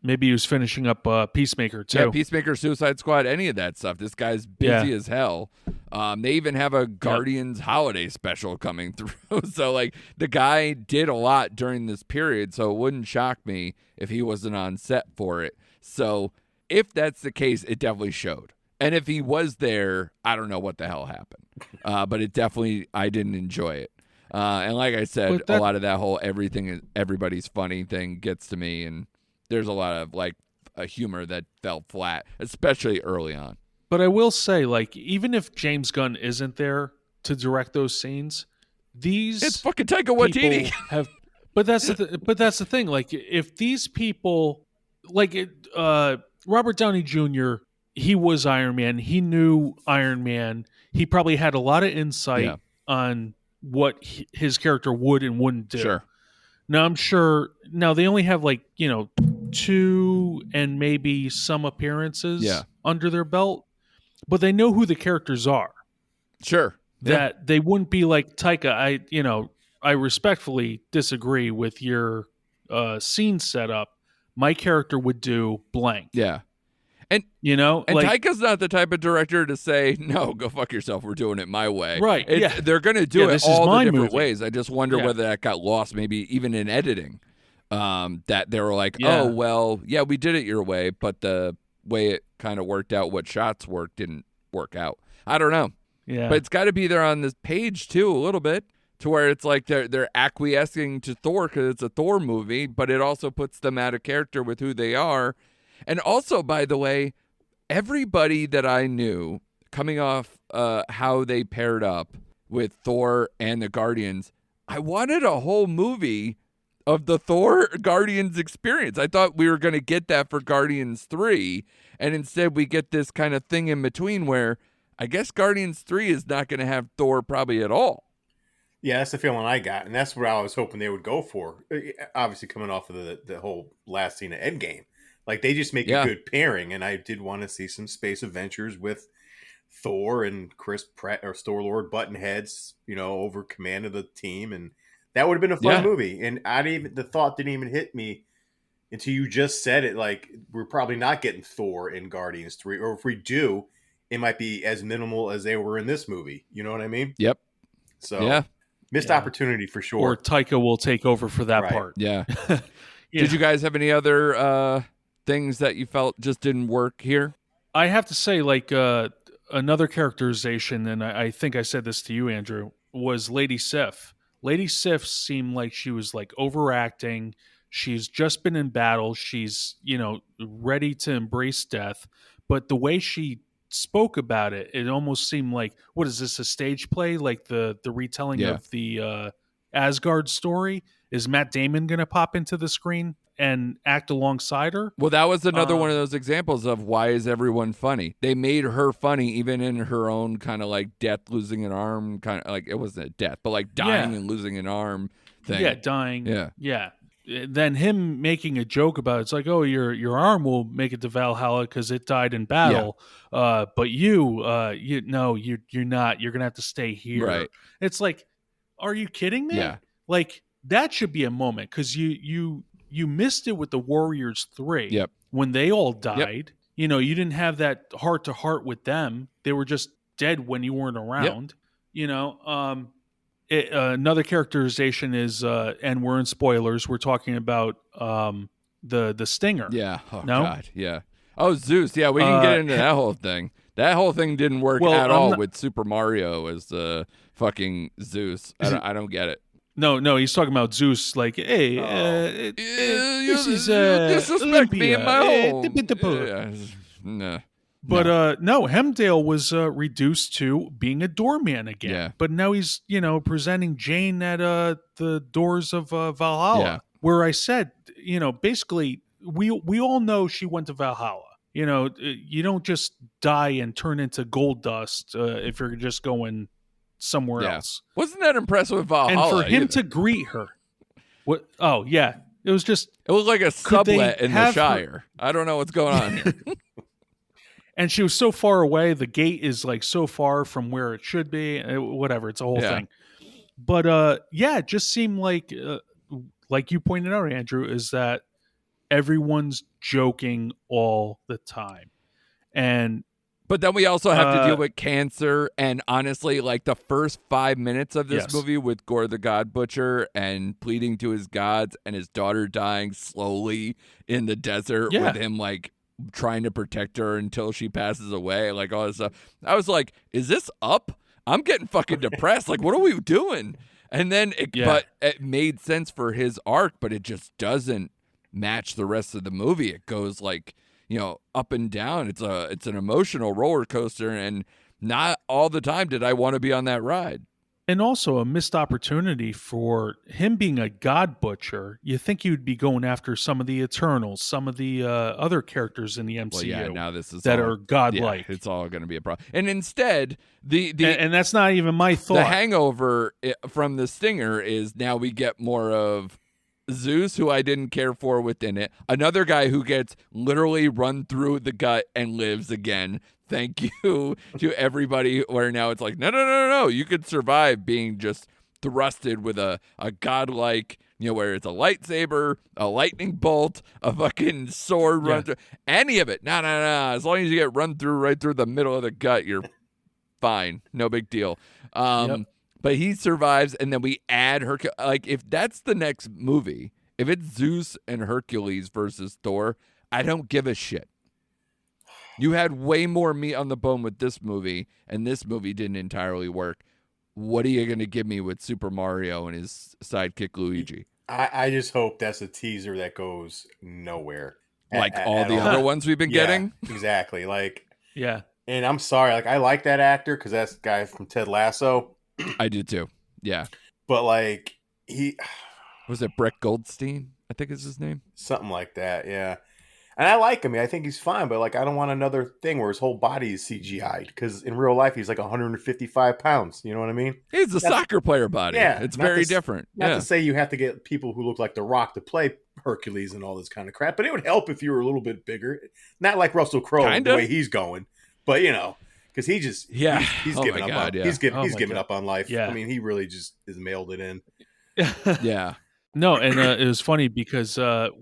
Maybe he was finishing up Peacemaker too. Yeah, Peacemaker, Suicide Squad, any of that stuff. This guy's busy as hell. They even have a Guardians holiday special coming through. So the guy did a lot during this period. So it wouldn't shock me if he wasn't on set for it. So if that's the case, it definitely showed. And if he was there, I don't know what the hell happened. But it definitely, I didn't enjoy it. And like I said, a lot of that whole everybody's funny thing gets to me. And there's a lot of a humor that fell flat, especially early on. But I will say, even if James Gunn isn't there to direct those scenes, it's fucking Taika Waititi. But that's the thing. If these people, Robert Downey Jr., he was Iron Man. He knew Iron Man. He probably had a lot of insight on what his character would and wouldn't do. Sure. Now I'm sure. Now they only have 2 and maybe some appearances under their belt, but they know who the characters are. Sure. That they wouldn't be like Taika. I respectfully disagree with your scene setup. My character would do blank. Yeah. And Taika's not the type of director to say, no, go fuck yourself. We're doing it my way. Right. They're going to do it all the different movie. ways. I just wonder whether that got lost, maybe even in editing. That they were like, oh, well, yeah, we did it your way, but the way it kind of worked out, what shots worked, didn't work out. I don't know. Yeah. But it's got to be there on this page, too, a little bit, to where it's like they're acquiescing to Thor because it's a Thor movie, but it also puts them out of character with who they are. And also, by the way, everybody that I knew coming off how they paired up with Thor and the Guardians, I wanted a whole movie of the Thor Guardians experience. I thought we were going to get that for Guardians 3, and instead we get this kind of thing in between where I guess Guardians 3 is not going to have Thor probably at all. Yeah, that's the feeling I got, and that's what I was hoping they would go for. Obviously, coming off of the whole last scene of Endgame. Like, they just make a good pairing, and I did want to see some space adventures with Thor and Chris Pratt or Star-Lord button heads, over command of the team, and that would have been a fun movie. And the thought didn't even hit me until you just said it. Like, we're probably not getting Thor in Guardians 3, or if we do, it might be as minimal as they were in this movie. You know what I mean? Yep. So, missed opportunity for sure. Or Taika will take over for that part. Yeah. Did you guys have any other things that you felt just didn't work here? I have to say, another characterization, and I think I said this to you, Andrew, was Lady Sif. Lady Sif seemed like she was overacting. She's just been in battle. She's, ready to embrace death. But the way she spoke about it, it almost seemed like, what is this, a stage play? Like the retelling of the Asgard story? Is Matt Damon going to pop into the screen and act alongside her? Well, that was another one of those examples of why is everyone funny. They made her funny even in her own kind of death, losing an arm, kind of it wasn't a death, but dying and losing an arm thing. Yeah, dying. Yeah. Then him making a joke about it. It's like, oh, your arm will make it to Valhalla because it died in battle. But you're not. You're gonna have to stay here. Right. It's like, are you kidding me? Yeah. That should be a moment because you missed it with the Warriors 3. Yep. When they all died. Yep. You didn't have that heart to heart with them. They were just dead when you weren't around. Yep. Another characterization is, and we're in spoilers, we're talking about the Stinger. Yeah. Oh, no? God. Yeah. Oh, Zeus. Yeah, we can get into that whole thing. That whole thing didn't work at all with Super Mario as the fucking Zeus. I don't get it. No, he's talking about Zeus. Like, hey, this is disrespect me in my home. No. But no, Hemdale was reduced to being a doorman again. Yeah. But now he's, presenting Jane at the doors of Valhalla, where I said, basically, we all know she went to Valhalla. You don't just die and turn into gold dust if you're just going somewhere else. Wasn't that impressive with Valhalla? And for him to greet her, what? Oh yeah, it was just. It was like a sublet in the Shire. I don't know what's going on here. And she was so far away. The gate is so far from where it should be. Whatever, it's a whole thing. But it just seemed like you pointed out, Andrew, is that everyone's joking all the time, But then we also have to deal with cancer, and honestly, the first 5 minutes of this movie with Gore the God Butcher and pleading to his gods and his daughter dying slowly in the desert with him trying to protect her until she passes away, all this stuff. I was like, is this up? I'm getting fucking depressed. What are we doing? And then but it made sense for his arc, but it just doesn't match the rest of the movie. It goes up and down. It's an emotional roller coaster, and not all the time did I want to be on that ride. And also a missed opportunity for him being a god butcher. You think you'd be going after some of the Eternals, some of the other characters in the MCU now this is that are godlike. It's all going to be a problem. And instead, and that's not even my thought. The hangover from the Stinger is now we get more of Zeus, who I didn't care for within it. Another guy who gets literally run through the gut and lives again. Thank you to everybody where now it's like, no. You could survive being just thrusted with a godlike, where it's a lightsaber, a lightning bolt, a fucking sword run through. Any of it. No. As long as you get run through right through the middle of the gut, you're fine. No big deal. But he survives, and then we add Hercules. Like, if that's the next movie, if it's Zeus and Hercules versus Thor, I don't give a shit. You had way more meat on the bone with this movie, and this movie didn't entirely work. What are you going to give me with Super Mario and his sidekick Luigi? I just hope that's a teaser that goes nowhere. Like all the other ones we've been getting? Exactly. Like, yeah. And I'm sorry, like, I like that actor because that's the guy from Ted Lasso. I do too. Yeah. But like, he was it Brett Goldstein? I think is his name. Something like that. Yeah. And I like him. I think he's fine, but like, I don't want another thing where his whole body is CGI'd because in real life, he's like 155 pounds. You know what I mean? He's a soccer player body. Yeah. It's very different. Not to say you have to get people who look like The Rock to play Hercules and all this kind of crap, but it would help if you were a little bit bigger. Not like Russell Crowe, the way he's going, but because he just he's giving up on he's giving up on life. I mean, he really just has mailed it in. Yeah. No, and it was funny because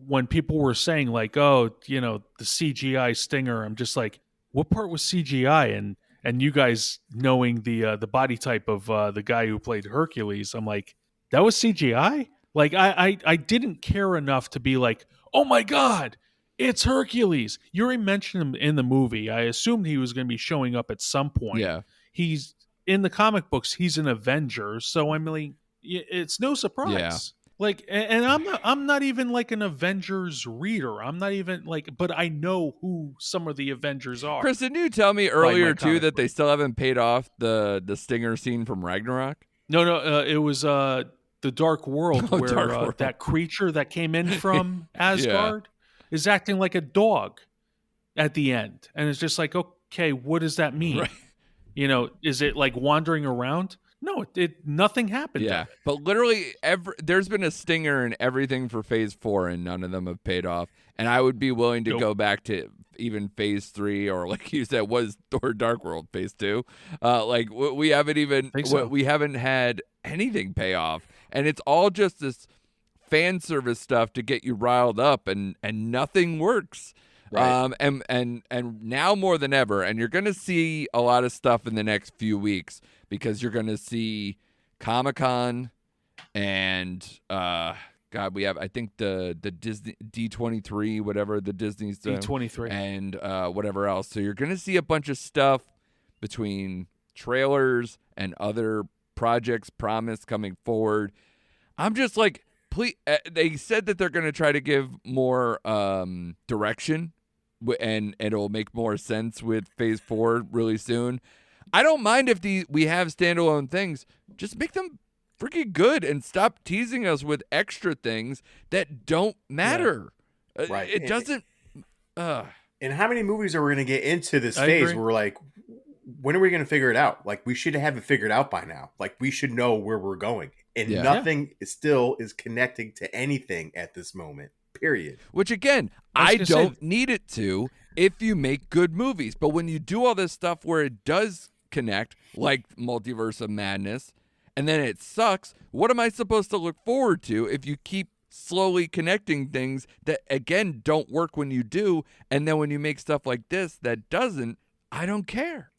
when people were saying like, oh, the CGI stinger, I'm just like, what part was CGI? And you guys knowing the body type of the guy who played Hercules, I'm like, that was CGI? Like I didn't care enough to be like, oh my God, it's Hercules. You already mentioned him in the movie. I assumed he was going to be showing up at some point. Yeah. He's in the comic books. He's an Avenger. So I'm like, it's no surprise. Yeah. Like, and I'm not even like an Avengers reader. I'm not even like, but I know who some of the Avengers are. Chris, didn't you tell me earlier too that they still haven't paid off the Stinger scene from Ragnarok? No, it was the Dark World where that creature that came in from Asgard is acting like a dog at the end, and it's just like, okay, what does that mean? Right. Is it like wandering around? No, nothing happened. Yeah, but literally, there's been a stinger in everything for Phase 4, and none of them have paid off. And I would be willing to go back to even Phase 3, or like you said, was Thor: Dark World Phase 2. Like we haven't even we haven't had anything pay off, and it's all just this fan service stuff to get you riled up, and nothing works. Right. And now more than ever, and you're going to see a lot of stuff in the next few weeks. Because you're going to see Comic-Con and, we have, I think, the Disney D23, whatever the Disney's doing. D23. And whatever else. So you're going to see a bunch of stuff between trailers and other projects promised coming forward. I'm just like, please, they said that they're going to try to give more direction and it'll make more sense with Phase 4 really soon. I don't mind if we have standalone things. Just make them freaking good and stop teasing us with extra things that don't matter. Yeah. Right. It doesn't. And how many movies are we going to get into this phase where we're like, when are we going to figure it out? Like, we should have it figured out by now. Like, we should know where we're going. And nothing is connecting to anything at this moment. Period. Which, again, I don't need it to if you make good movies. But when you do all this stuff where it does connect, like Multiverse of Madness, and then it sucks, what am I supposed to look forward to if you keep slowly connecting things that, again, don't work when you do, and then when you make stuff like this that doesn't, I don't care.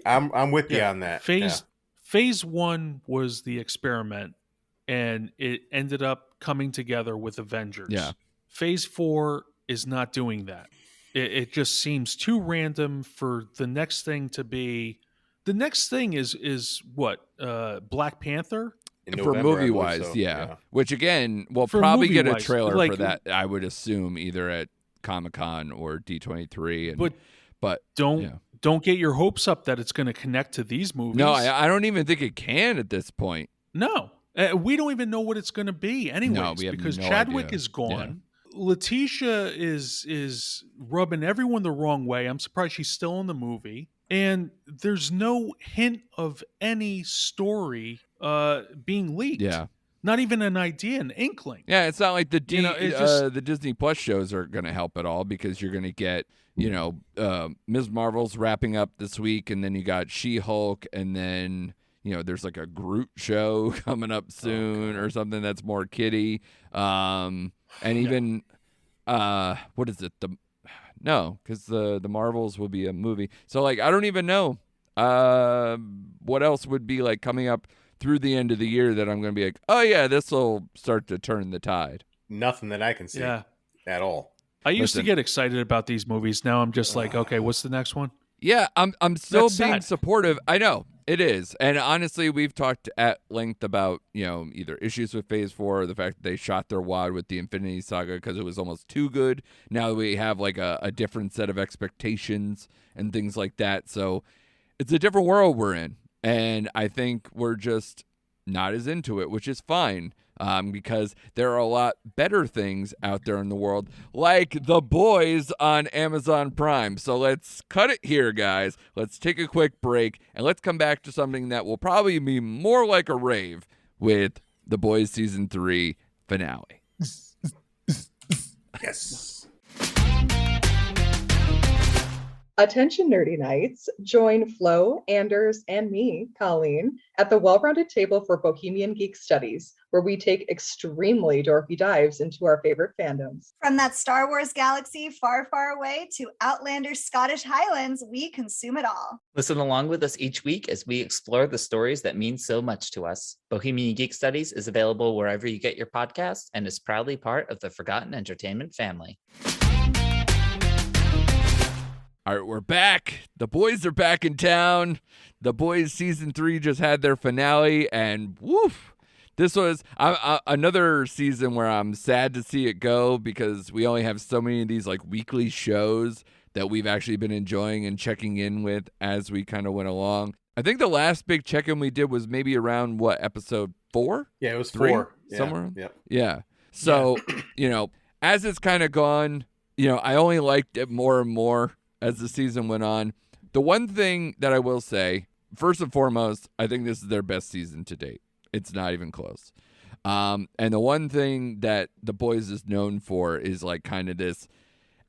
I'm with you on that. Phase 1 was the experiment, and it ended up coming together with Avengers. Yeah. Phase 4 is not doing that. It just seems too random for the next thing to be. The next thing is what? Black Panther? For movie-wise, so. Yeah. Which, again, we'll probably get a trailer for that, I would assume, either at Comic-Con or D23. But don't get your hopes up that it's going to connect to these movies. No, I don't even think it can at this point. No. We don't even know what it's going to be anyways, because Chadwick is gone. Yeah. Letitia is rubbing everyone the wrong way. I'm surprised she's still in the movie. And there's no hint of any story being leaked. Yeah. not even an idea, an inkling. Yeah, it's not like the just the Disney Plus shows are going to help at all, because you're going to get, Ms. Marvel's wrapping up this week, and then you got She-Hulk, and then there's like a Groot show coming up soon or something that's more kiddie. And even what is it? Because the Marvels will be a movie. So like I don't even know what else would be like coming up through the end of the year that I'm going to be like, oh yeah, this will start to turn the tide. Nothing that I can see at all. I used to get excited about these movies. Now I'm just like, okay, what's the next one? Yeah, I'm still being supportive. I know it is, and honestly, we've talked at length about either issues with Phase 4 or the fact that they shot their wad with the Infinity Saga because it was almost too good. Now we have like a different set of expectations and things like that. So it's a different world we're in, and I think we're just not as into it, which is fine. Because there are a lot better things out there in the world, like The Boys on Amazon Prime. So let's cut it here, guys. Let's take a quick break, and let's come back to something that will probably be more like a rave with The Boys Season 3 finale. Yes. Attention Nerdy Nights, join Flo, Anders, and me, Colleen, at the well-rounded table for Bohemian Geek Studies, where we take extremely dorky dives into our favorite fandoms. From that Star Wars galaxy far, far away to Outlander's Scottish Highlands, we consume it all. Listen along with us each week as we explore the stories that mean so much to us. Bohemian Geek Studies is available wherever you get your podcasts and is proudly part of the Forgotten Entertainment family. All right, we're back. The boys are back in town. The Boys Season 3 just had their finale, and woof. This was another season where I'm sad to see it go because we only have so many of these like weekly shows that we've actually been enjoying and checking in with as we kind of went along. I think the last big check-in we did was maybe around, episode 4? Yeah, it was 3? 4. Somewhere? Yep. Yeah. So, as it's kind of gone, I only liked it more and more as the season went on. The one thing that I will say, first and foremost, I think this is their best season to date. It's not even close. And the one thing that The Boys is known for is like kind of this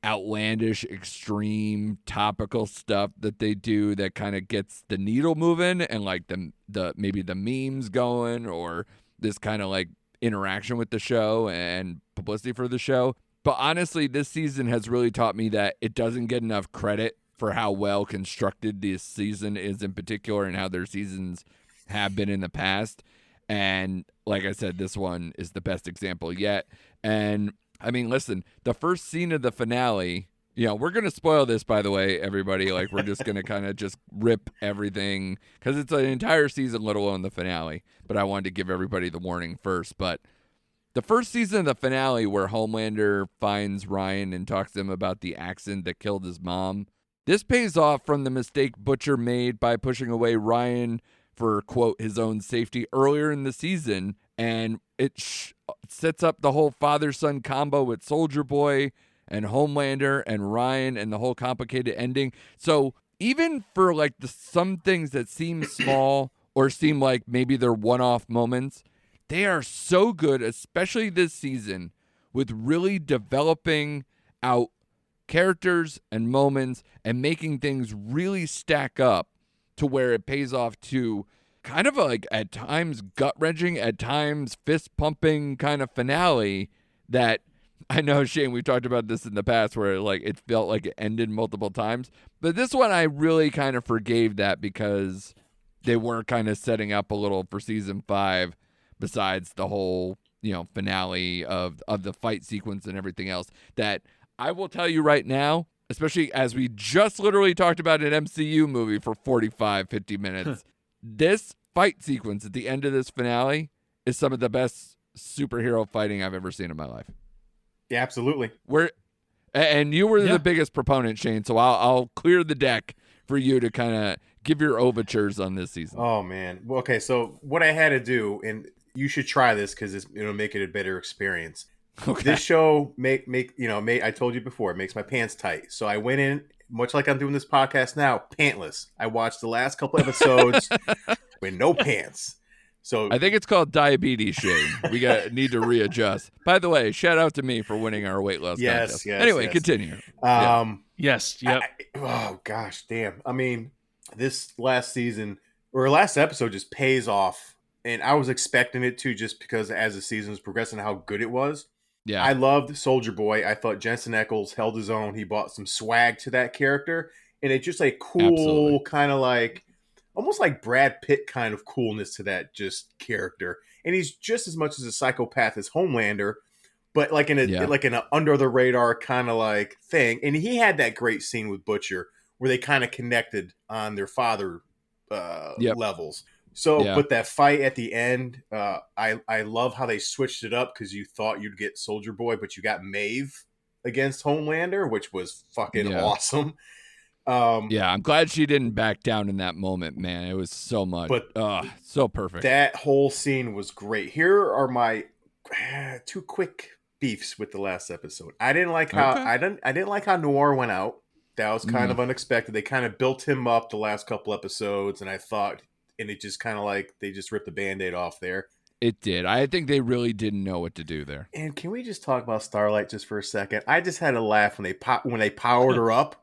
outlandish, extreme, topical stuff that they do that kind of gets the needle moving and like the maybe the memes going or this kind of like interaction with the show and publicity for the show. But honestly, this season has really taught me that it doesn't get enough credit for how well constructed this season is in particular and how their seasons have been in the past. And like I said, this one is the best example yet. And I mean, listen, the first scene of the finale, we're going to spoil this, by the way, everybody. Like, we're just going to kind of just rip everything because it's an entire season, let alone the finale. But I wanted to give everybody the warning first. But the first season of the finale where Homelander finds Ryan and talks to him about the accident that killed his mom, this pays off from the mistake Butcher made by pushing away Ryan for, quote, his own safety earlier in the season. And it sets up the whole father-son combo with Soldier Boy and Homelander and Ryan and the whole complicated ending. So even for like some things that seem small or seem like maybe they're one-off moments, they are so good, especially this season, with really developing out characters and moments and making things really stack up to where it pays off to kind of like at times gut-wrenching, at times fist-pumping kind of finale that I know, Shane, we've talked about this in the past where like it felt like it ended multiple times. But this one I really kind of forgave that because they were kind of setting up a little for season 5 besides the whole, finale of the fight sequence and everything else that I will tell you right now, especially as we just literally talked about an MCU movie for 45, 50 minutes, this fight sequence at the end of this finale is some of the best superhero fighting I've ever seen in my life. Yeah, absolutely. And you were the biggest proponent, Shane, so I'll clear the deck for you to kind of give your overtures on this season. Oh, man. Well, okay, so what I had to do, and you should try this because it'll make it a better experience. Okay. This show I told you before, it makes my pants tight. So I went in, much like I'm doing this podcast now, pantless. I watched the last couple episodes with no pants. So I think it's called diabetes shame. We need to readjust. By the way, shout out to me for winning our weight loss contest. Anyway, continue. Yes. Yep. Oh gosh, damn. I mean, this last season or last episode just pays off, and I was expecting it to, just because as the season was progressing, how good it was. Yeah, I loved Soldier Boy. I thought Jensen Ackles held his own. He brought some swag to that character, and it's just a cool kind of like, almost like Brad Pitt kind of coolness to that just character. And he's just as much as a psychopath as Homelander, but like in an under the radar kind of like thing. And he had that great scene with Butcher where they kind of connected on their father levels. So, but that fight at the end, I love how they switched it up, because you thought you'd get Soldier Boy, but you got Maeve against Homelander, which was fucking awesome. I'm glad she didn't back down in that moment, man. It was so much, but so perfect. That whole scene was great. Here are my 2 quick beefs with the last episode. I didn't like how I didn't like how Noir went out. That was kind of unexpected. They kind of built him up the last couple episodes, and I thought, and it just kind of like they just ripped the Band-Aid off there. It did. I think they really didn't know what to do there. And can we just talk about Starlight just for a second? I just had a laugh when they powered her up,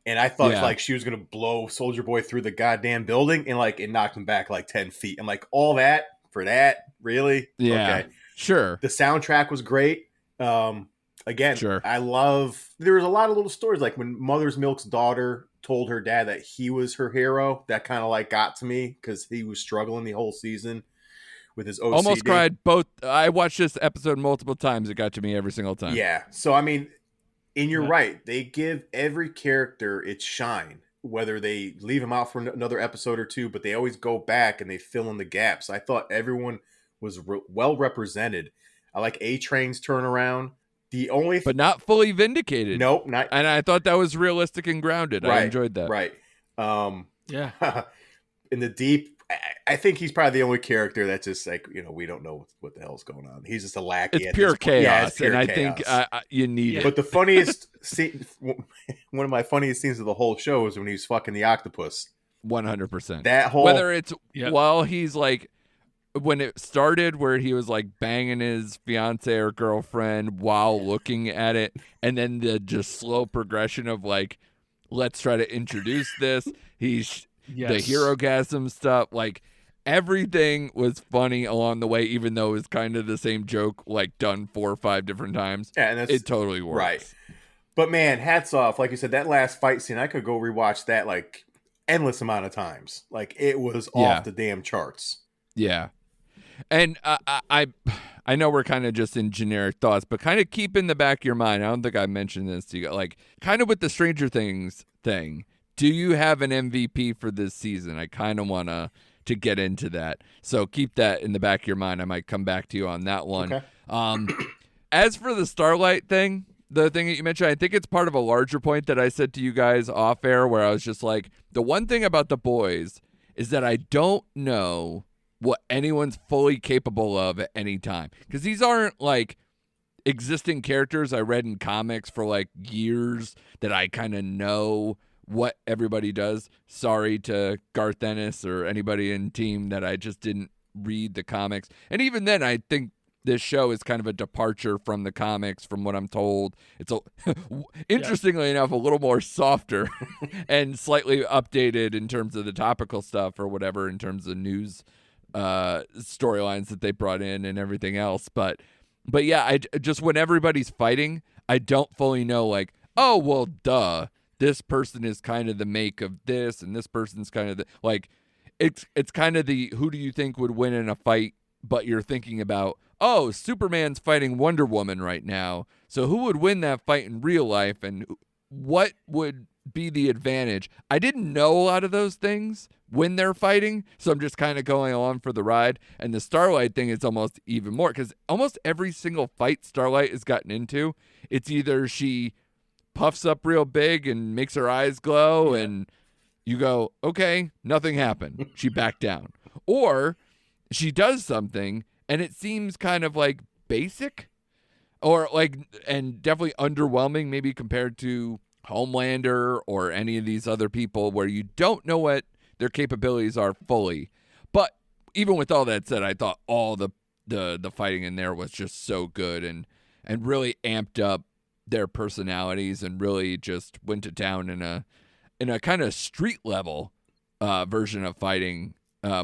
and I thought like she was gonna blow Soldier Boy through the goddamn building, and like it knocked him back like 10 feet. I'm like, all that for that? Really? Yeah. Okay. Sure. The soundtrack was great. Again, I love. There was a lot of little stories, like when Mother's Milk's daughter told her dad that he was her hero. That kind of like got to me, because he was struggling the whole season with his OCD. Almost cried both. I watched this episode multiple times. It got to me every single time. Yeah. So, I mean, and you're right. They give every character its shine, whether they leave them out for another episode or two, but they always go back and they fill in the gaps. I thought everyone was well represented. I like A-Train's turnaround. The only but not fully vindicated. Nope, not. And I thought that was realistic and grounded. Right, I enjoyed that. Right. Yeah. In the deep, I think he's probably the only character that's just like, we don't know what the hell's going on. He's just a lackey. It's pure chaos. Yeah, it's pure and chaos. I think you need it. But the funniest scene, one of my funniest scenes of the whole show is when he's fucking the octopus. 100%. That whole, whether it's while he's like, when it started where he was like banging his fiance or girlfriend while looking at it, and then the just slow progression of like, let's try to introduce this. He's the hero-gasm stuff. Like, everything was funny along the way, even though it was kind of the same joke, like done 4 or 5 different times. Yeah, and it totally works. Right. But man, hats off. Like you said, that last fight scene, I could go rewatch that like endless amount of times. Like, it was off the damn charts. Yeah. And I know we're kind of just in generic thoughts, but kind of keep in the back of your mind. I don't think I mentioned this to you. Like, kind of with the Stranger Things thing, do you have an MVP for this season? I kind of want to get into that. So keep that in the back of your mind. I might come back to you on that one. Okay. As for the Starlight thing, the thing that you mentioned, I think it's part of a larger point that I said to you guys off air, where I was just like, the one thing about the boys is that I don't know what anyone's fully capable of at any time, because these aren't like existing characters I read in comics for like years that I kind of know what everybody does. Sorry to Garth Ennis or anybody in team that I just didn't read the comics. And even then, I think this show is kind of a departure from the comics, from what I'm told. It's interestingly enough, a little more softer and slightly updated in terms of the topical stuff or whatever, in terms of news storylines that they brought in and everything else. But yeah, I just, when everybody's fighting, I don't fully know, like, oh, well, duh, this person is kind of the make of this, and this person's kind of the, like, it's kind of the, who do you think would win in a fight, but you're thinking about, oh, Superman's fighting Wonder Woman right now, so who would win that fight in real life, and what would be the advantage? I didn't know a lot of those things when they're fighting, so I'm just kind of going along for the ride. And the Starlight thing is almost even more, because almost every single fight Starlight has gotten into, it's either she puffs up real big and makes her eyes glow, and you go, okay, nothing happened, she backed down, or she does something and it seems kind of like basic, or like, and definitely underwhelming, maybe compared to Homelander or any of these other people, where you don't know what their capabilities are fully. But even with all that said, I thought all the fighting in there was just so good and really amped up their personalities and really just went to town in a kind of street level version of fighting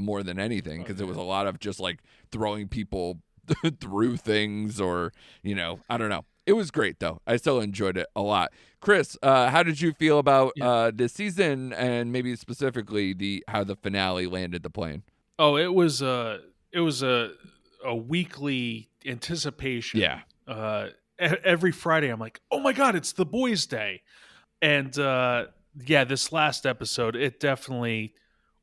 more than anything, because it was a lot of just like throwing people through things, or I don't know. It was great though. I still enjoyed it a lot. Chris, how did you feel about this season, and maybe specifically how the finale landed the plane? Oh, it was a weekly anticipation. Yeah. Every Friday I'm like, oh my God, it's the boys' day. And this last episode, it definitely,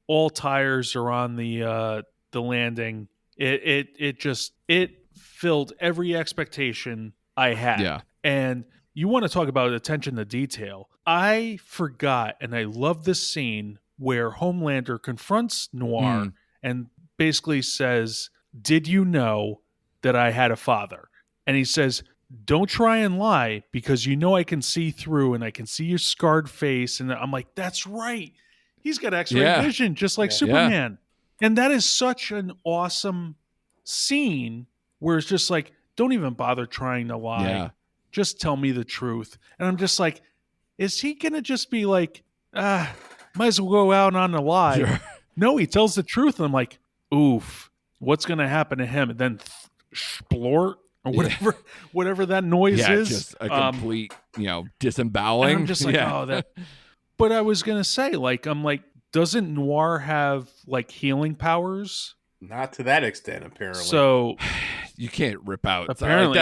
all tires are on the landing. It filled every expectation I had. Yeah. And you want to talk about attention to detail. I forgot, and I love this scene where Homelander confronts Noir and basically says, did you know that I had a father? And he says, don't try and lie, because I can see through, and I can see your scarred face. And I'm like, that's right. He's got X-ray vision, just like Superman. Yeah. And that is such an awesome scene where it's just like, don't even bother trying to lie. Yeah. Just tell me the truth. And I'm just like, is he going to just be like, might as well go out on a lie? Sure. No, he tells the truth. And I'm like, oof, what's going to happen to him? And then splort. Or whatever that noise is. Just a complete, disemboweling. And I'm just like, oh, that. But I was gonna say, I'm like, doesn't Noir have healing powers? Not to that extent, apparently. So you can't rip out. Apparently,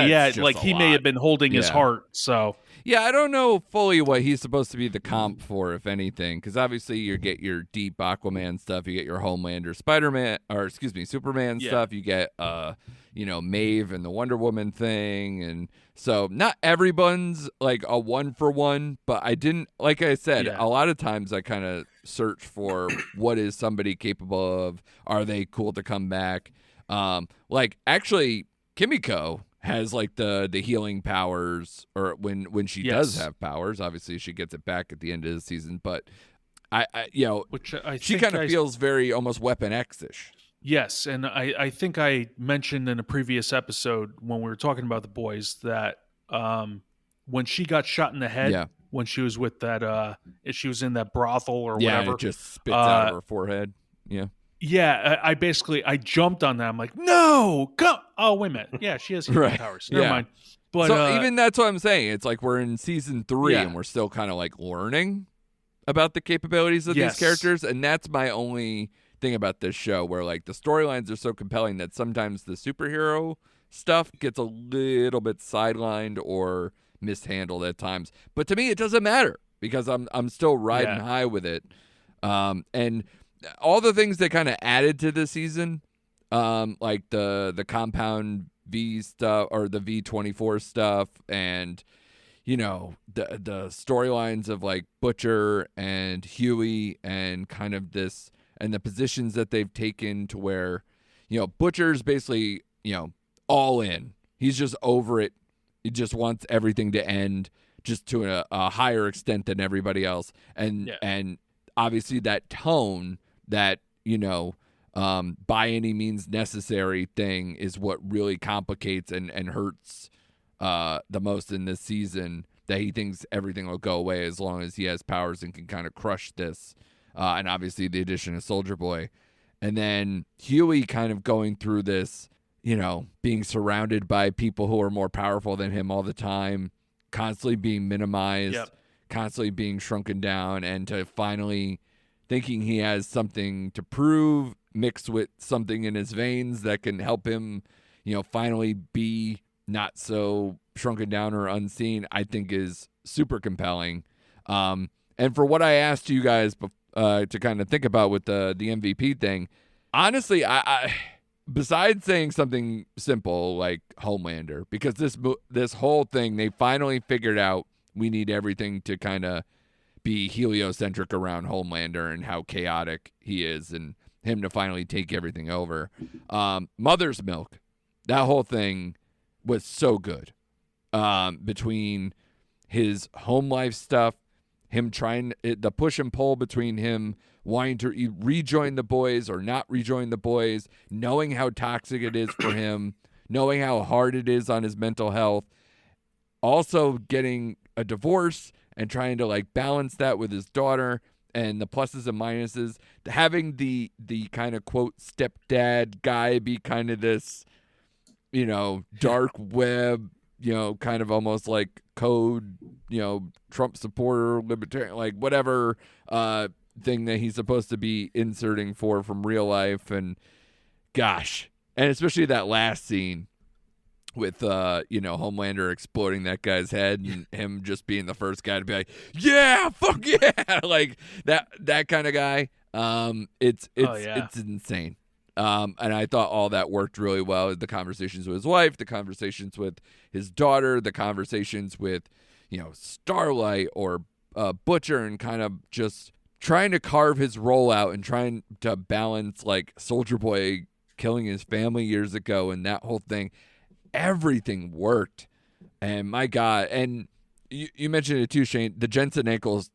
he may have been holding his heart. So yeah, I don't know fully what he's supposed to be the comp for, if anything, because obviously you get your deep Aquaman stuff, you get your Homelander, Superman stuff, you get Maeve and the Wonder Woman thing, and so not everyone's like a 1-for-1, but I didn't, like I said, a lot of times I kind of search for what is somebody capable of, are they cool to come back, actually Kimiko has the healing powers, or when she does have powers. Obviously she gets it back at the end of the season, but she kind of feels very almost Weapon X-ish. Yes, and I think I mentioned in a previous episode when we were talking about the boys that when she got shot in the head, when she was with that she was in that brothel or whatever, it just spits out of her forehead. Yeah, I jumped on that. I'm like, no, go. Oh, wait a minute. Yeah, she has healing powers. Never mind. But so even that's what I'm saying. It's like we're in season 3 and we're still kind of learning about the capabilities of these characters, and that's my only thing about this show, where the storylines are so compelling that sometimes the superhero stuff gets a little bit sidelined or mishandled at times. But to me, it doesn't matter, because I'm still riding high with it. And all the things that kind of added to the season, like the Compound V stuff, or the V24 stuff, and the storylines of Butcher and Huey, and kind of this, and the positions that they've taken to where, Butcher's basically, all in. He's just over it. He just wants everything to end, just to a higher extent than everybody else. And obviously that tone, that, by any means necessary thing, is what really complicates and hurts the most in this season, that he thinks everything will go away as long as he has powers and can kind of crush this. And obviously the addition of Soldier Boy. And then Huey kind of going through this, being surrounded by people who are more powerful than him all the time, constantly being minimized, constantly being shrunken down, and to finally thinking he has something to prove, mixed with something in his veins that can help him, finally be not so shrunken down or unseen, I think is super compelling. And for what I asked you guys to kind of think about with the MVP thing, honestly, I besides saying something simple like Homelander, because this whole thing, they finally figured out we need everything to kind of be heliocentric around Homelander and how chaotic he is, and him to finally take everything over. Mother's Milk, that whole thing was so good. Between his home life stuff, him trying the push and pull between him wanting to rejoin the boys or not rejoin the boys, knowing how toxic it is for him, knowing how hard it is on his mental health, also getting a divorce and trying to like balance that with his daughter and the pluses and minuses, having the kind of quote stepdad guy be kind of this, dark web, kind of almost like code, Trump supporter, libertarian, like whatever thing that he's supposed to be inserting from real life. And gosh, and especially that last scene with Homelander exploding that guy's head and him just being the first guy to be like, yeah, fuck yeah, like that kind of guy. It's insane. And I thought all that worked really well. The conversations with his wife, the conversations with his daughter, the conversations with Starlight or Butcher, and kind of just trying to carve his role out and trying to balance like Soldier Boy killing his family years ago and that whole thing. Everything worked. And my God, and you mentioned it too, Shane, the Jensen Ackles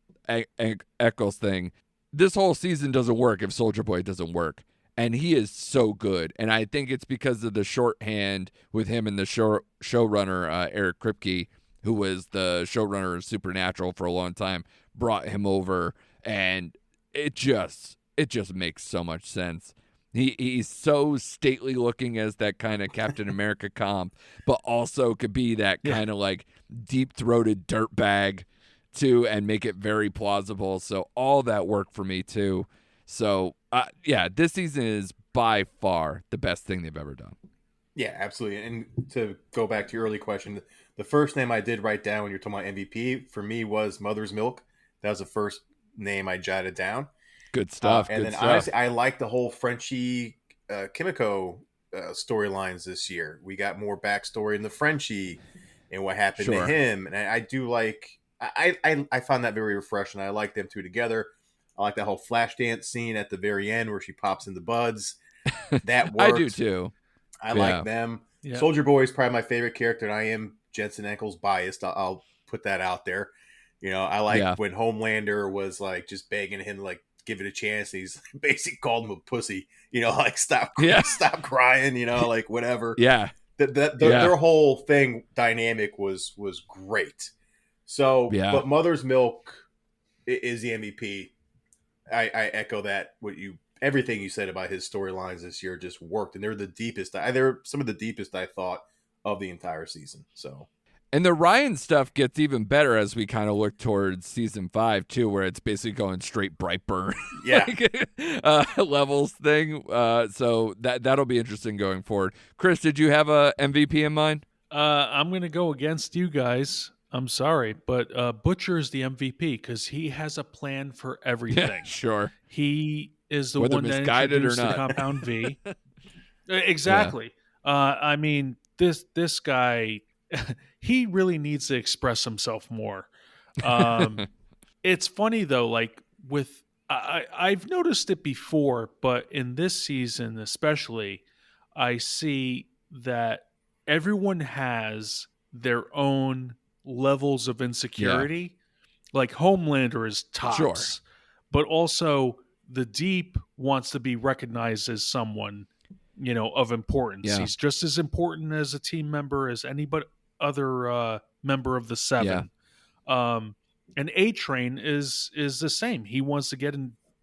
thing. This whole season doesn't work if Soldier Boy doesn't work. And he is so good. And I think it's because of the shorthand with him and the showrunner, Eric Kripke, who was the showrunner of Supernatural for a long time, brought him over. And it just makes so much sense. He's so stately looking as that kind of Captain America comp, but also could be that kind of like deep-throated dirtbag too, and make it very plausible. So all that worked for me too. So this season is by far the best thing they've ever done. Yeah, absolutely. And to go back to your early question, the first name I did write down when you're talking about MVP for me was Mother's Milk. That was the first name I jotted down. Good stuff. Honestly, I like the whole Frenchie Kimiko storylines this year. We got more backstory in the Frenchie and what happened to him. And I do like, I found that very refreshing. I like them two together. I like that whole Flashdance scene at the very end where she pops in the buds. That worked. I do too. I like them. Yeah. Soldier Boy is probably my favorite character, and I am Jensen Ackles biased. I'll put that out there. I like when Homelander was like just begging him to like give it a chance. He's basically called him a pussy. Like stop crying. Like whatever. Yeah. Their whole thing dynamic was great. So, but Mother's Milk is the MVP. I echo that. Everything you said about his storylines this year just worked, and they're the deepest. They're some of the deepest I thought of the entire season. So, and the Ryan stuff gets even better as we kind of look towards season 5 too, where it's basically going straight Brightburn, levels thing. So that'll be interesting going forward. Chris, did you have a MVP in mind? I'm going to go against you guys. I'm sorry, but Butcher is the MVP because he has a plan for everything. Yeah, sure. He is the Whether one that misguided introduced or not. the Compound V. Exactly. Yeah. I mean, this guy, he really needs to express himself more. It's funny though, like I've noticed it before, but in this season especially, I see that everyone has their own levels of insecurity. Like Homelander is tops, but also the Deep wants to be recognized as someone, of importance. Yeah. He's just as important as a team member as any other member of the Seven. Yeah. And A-Train is the same. He wants to get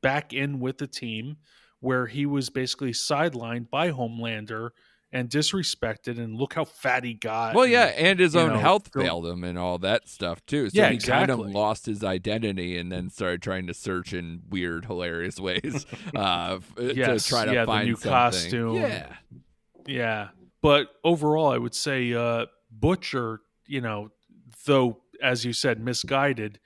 back in with the team where he was basically sidelined by Homelander and disrespected, and look how fat he got. Well, and his own health failed him and all that stuff, too. So he kind of lost his identity and then started trying to search in weird, hilarious ways to try to find the new something. Costume. Yeah. But overall, I would say Butcher, though, as you said, misguided,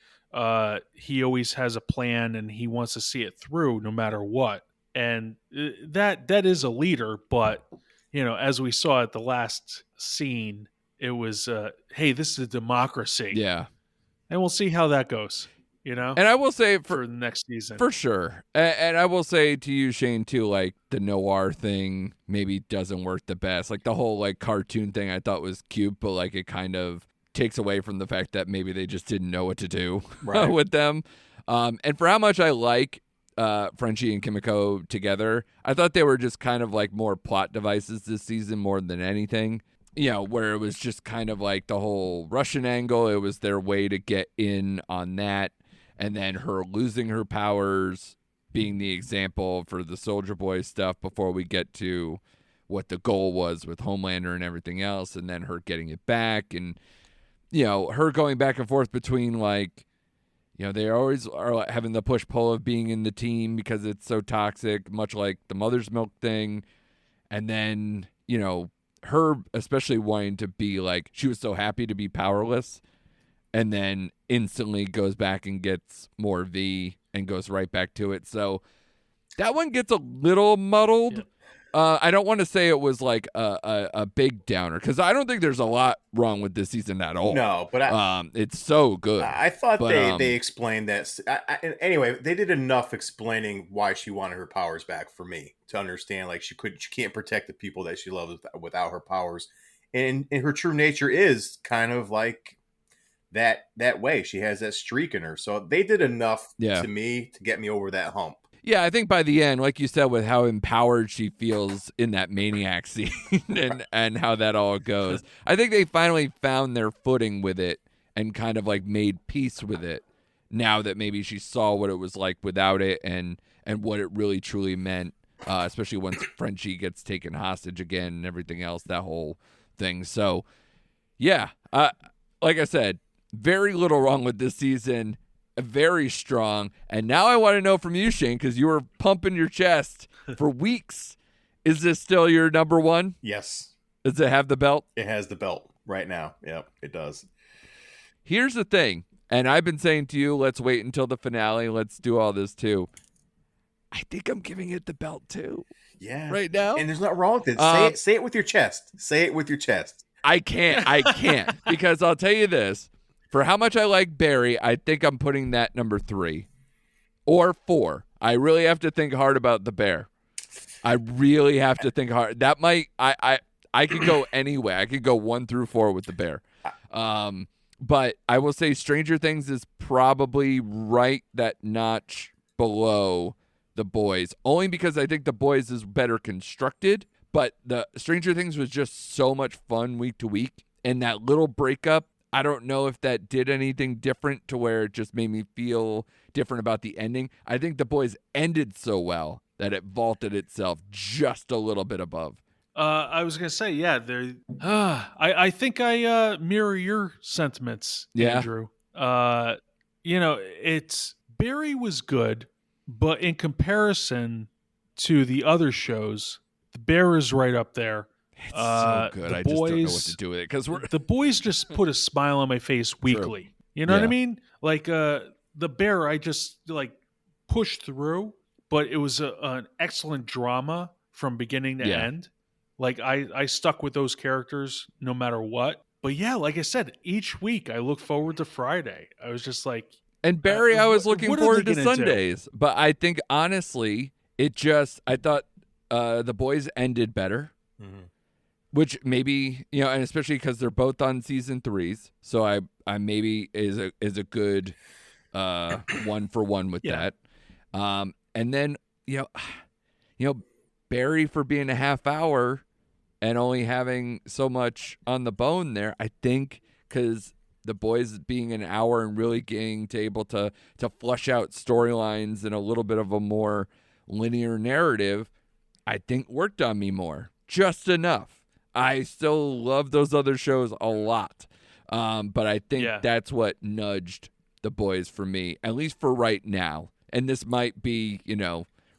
he always has a plan and he wants to see it through no matter what. And that is a leader, but... as we saw at the last scene, it was, hey, this is a democracy. Yeah. And we'll see how that goes, And I will say for the next season. For sure. And I will say to you, Shane, too, like the noir thing maybe doesn't work the best. Like the whole like cartoon thing I thought was cute, but like it kind of takes away from the fact that maybe they just didn't know what to do Right. with them. And for how much I like Frenchie and Kimiko together, I thought they were just kind of like more plot devices this season more than anything. Where it was just kind of like the whole Russian angle. It was their way to get in on that. And then her losing her powers being the example for the Soldier Boy stuff before we get to what the goal was with Homelander and everything else. And then her getting it back. And, her going back and forth between like, they always are having the push-pull of being in the team because it's so toxic, much like the mother's milk thing. And then, her especially wanting to be like, she was so happy to be powerless and then instantly goes back and gets more V and goes right back to it. So that one gets a little muddled. Yep. I don't want to say it was like a big downer because I don't think there's a lot wrong with this season at all. No, but it's so good. I thought they explained that. Anyway, they did enough explaining why she wanted her powers back for me to understand. Like she can't protect the people that she loves without her powers, and her true nature is kind of like that way. She has that streak in her, so they did enough to me to get me over that hump. Yeah, I think by the end, like you said, with how empowered she feels in that maniac scene and how that all goes, I think they finally found their footing with it and kind of like made peace with it now that maybe she saw what it was like without it and what it really truly meant, especially once Frenchie gets taken hostage again and everything else, that whole thing. So, yeah, like I said, very little wrong with this season. Very strong. And now I want to know from you, Shane, because you were pumping your chest for weeks. Is this still your number one? Yes. Does it have the belt? It has the belt right now. Yep, it does. Here's the thing, and I've been saying to you, let's wait until the finale. Let's do all this too. I think I'm giving it the belt too. Yeah. Right now. And there's nothing wrong with it. Say it with your chest. Say it with your chest. I can't because I'll tell you this. For how much I like Barry, I think I'm putting that number 3 or 4. I really have to think hard about the bear. I really have to think hard. That might I could go anyway. I could go 1 through 4 with the bear. But I will say Stranger Things is probably right that notch below the Boys, only because I think the Boys is better constructed. But the Stranger Things was just so much fun week to week, and that little breakup, I don't know if that did anything different to where it just made me feel different about the ending. I think The Boys ended so well that it vaulted itself just a little bit above. I was gonna say, yeah. I think I mirror your sentiments, Andrew. It's Barry was good, but in comparison to the other shows, The Bear is right up there. It's so good. I just don't know what to do with it because The Boys just put a smile on my face weekly. True. You know what I mean? Like The Bear, I just like pushed through, but it was an excellent drama from beginning to end. Like I stuck with those characters no matter what. But yeah, like I said, each week I look forward to Friday. I was just like, and Barry, I was looking forward to Sundays. But I think honestly, I thought The Boys ended better. Mm-hmm. Which maybe, and especially because they're both on season 3s, so I maybe is a good 1-for-1 with that. And then Barry for being a half hour and only having so much on the bone there, I think because The Boys being an hour and really getting to able to flush out storylines in a little bit of a more linear narrative, I think worked on me more, just enough. I still love those other shows a lot, but I think that's what nudged The Boys for me, at least for right now. And this might be,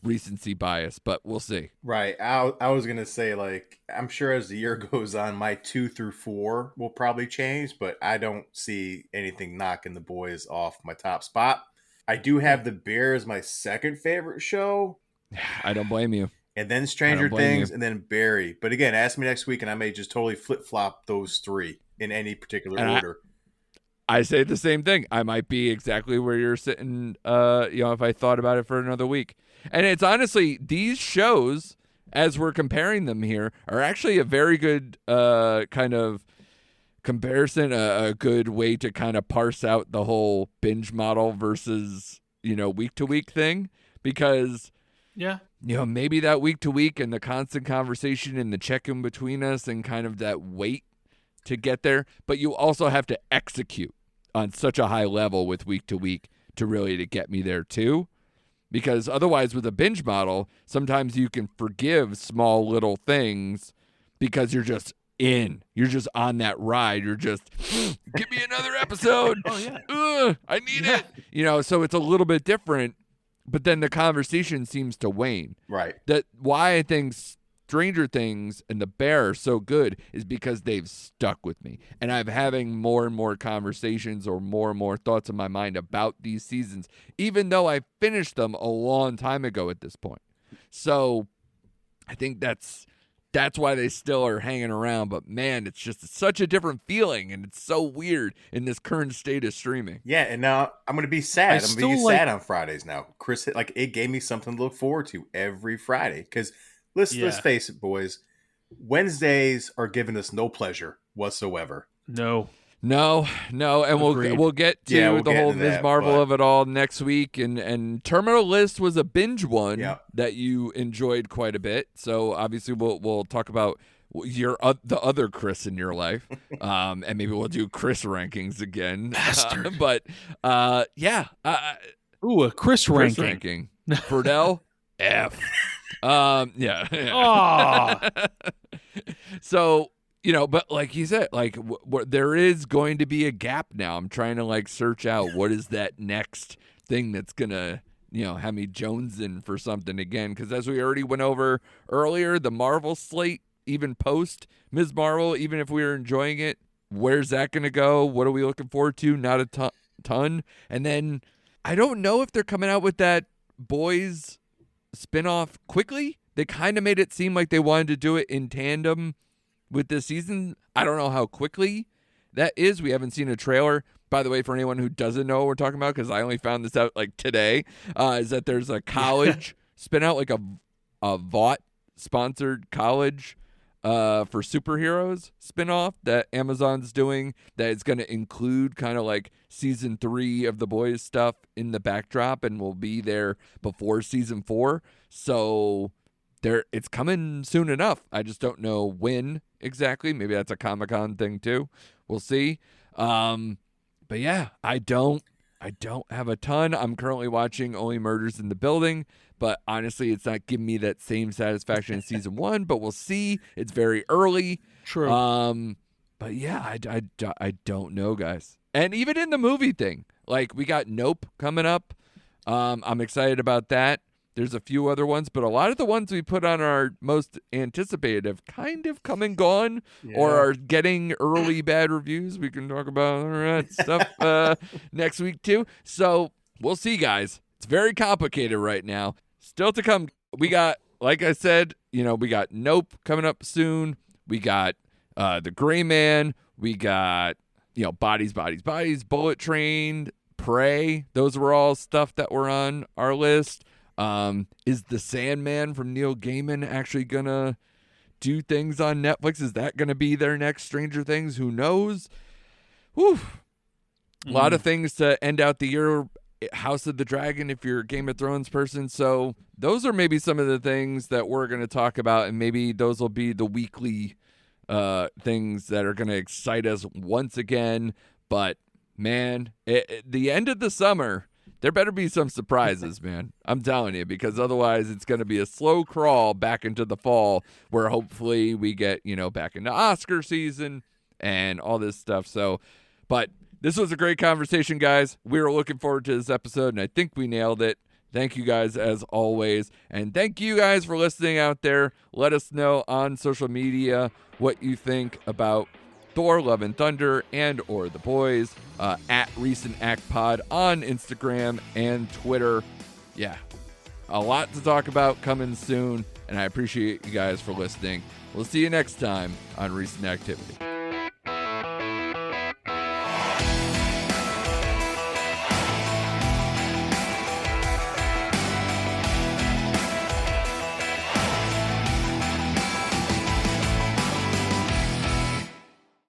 recency bias, but we'll see. Right. I was going to say, like, I'm sure as the year goes on, my 2 through 4 will probably change, but I don't see anything knocking The Boys off my top spot. I do have The Bear as my second favorite show. I don't blame you. And then Stranger Things, and then Barry. But again, ask me next week, and I may just totally flip-flop those 3 in any particular order. I say the same thing. I might be exactly where you're sitting, if I thought about it for another week. And it's honestly, these shows, as we're comparing them here, are actually a very good kind of comparison, a good way to kind of parse out the whole binge model versus, week to week thing, because maybe that week to week and the constant conversation and the check in between us and kind of that wait to get there, but you also have to execute on such a high level with week to week to really to get me there too. Because otherwise with a binge model, sometimes you can forgive small little things because you're just you're just on that ride. You're just, give me another episode. Oh yeah. I need it. So it's a little bit different, but then the conversation seems to wane. Right. That why I think Stranger Things and The Bear are so good is because they've stuck with me. And I'm having more and more conversations or more thoughts in my mind about these seasons, even though I finished them a long time ago at this point. So I think that's why they still are hanging around. But man, it's just such a different feeling, and it's so weird in this current state of streaming. Yeah, and now I'm going to be sad. I'm going to be sad on Fridays now. Chris, it gave me something to look forward to every Friday because let's face it, boys. Wednesdays are giving us no pleasure whatsoever. No, and we'll get to the whole Ms. Marvel of it all next week. And Terminal List was a binge one that you enjoyed quite a bit. So obviously we'll talk about the other Chris in your life, and maybe we'll do Chris rankings again. But a Chris ranking. Frodel F. Yeah. So, but like you said, like there is going to be a gap now. I'm trying to search out what is that next thing that's gonna, have me jonesing for something again. Because as we already went over earlier, the Marvel slate, even post Ms. Marvel, even if we were enjoying it, where's that gonna go? What are we looking forward to? Not a ton. And then I don't know if they're coming out with that Boys spinoff quickly. They kind of made it seem like they wanted to do it in tandem with this season. I don't know how quickly that is. We haven't seen a trailer. By the way, for anyone who doesn't know what we're talking about, because I only found this out today, is that there's a college spin out, a Vought sponsored college for superheroes spinoff that Amazon's doing, that is going to include kind of season 3 of the Boys stuff in the backdrop and will be there before season 4. So it's coming soon enough. I just don't know when exactly. Maybe that's a Comic-Con thing too. We'll see. But yeah, I don't have a ton. I'm currently watching Only Murders in the Building, but honestly, it's not giving me that same satisfaction in season 1, but we'll see. It's very early. True. But yeah, I don't know, guys. And even in the movie thing, we got Nope coming up. I'm excited about that. There's a few other ones, but a lot of the ones we put on our most anticipated have kind of come and gone or are getting early bad reviews. We can talk about all that stuff next week too. So we'll see, guys. It's very complicated right now. Still to come. We got, like I said, we got Nope coming up soon. We got The Gray Man. We got, Bodies, Bullet Train, Prey. Those were all stuff that were on our list. Is The Sandman from Neil Gaiman actually gonna do things on Netflix? Is that gonna be their next Stranger Things? Who knows? Whew. A lot of things to end out the year. House of the Dragon, if you're a Game of Thrones person. So those are maybe some of the things that we're going to talk about, and maybe those will be the weekly things that are going to excite us once again. But man, the end of the summer, there better be some surprises, man. I'm telling you, because otherwise it's going to be a slow crawl back into the fall, where hopefully we get, back into Oscar season and all this stuff. So, but this was a great conversation, guys. We were looking forward to this episode, and I think we nailed it. Thank you guys, as always. And thank you guys for listening out there. Let us know on social media what you think about Thor, Love and Thunder, and or The Boys, at Recent Act Pod on Instagram and Twitter. Yeah, a lot to talk about coming soon, and I appreciate you guys for listening. We'll see you next time on Recent Activity.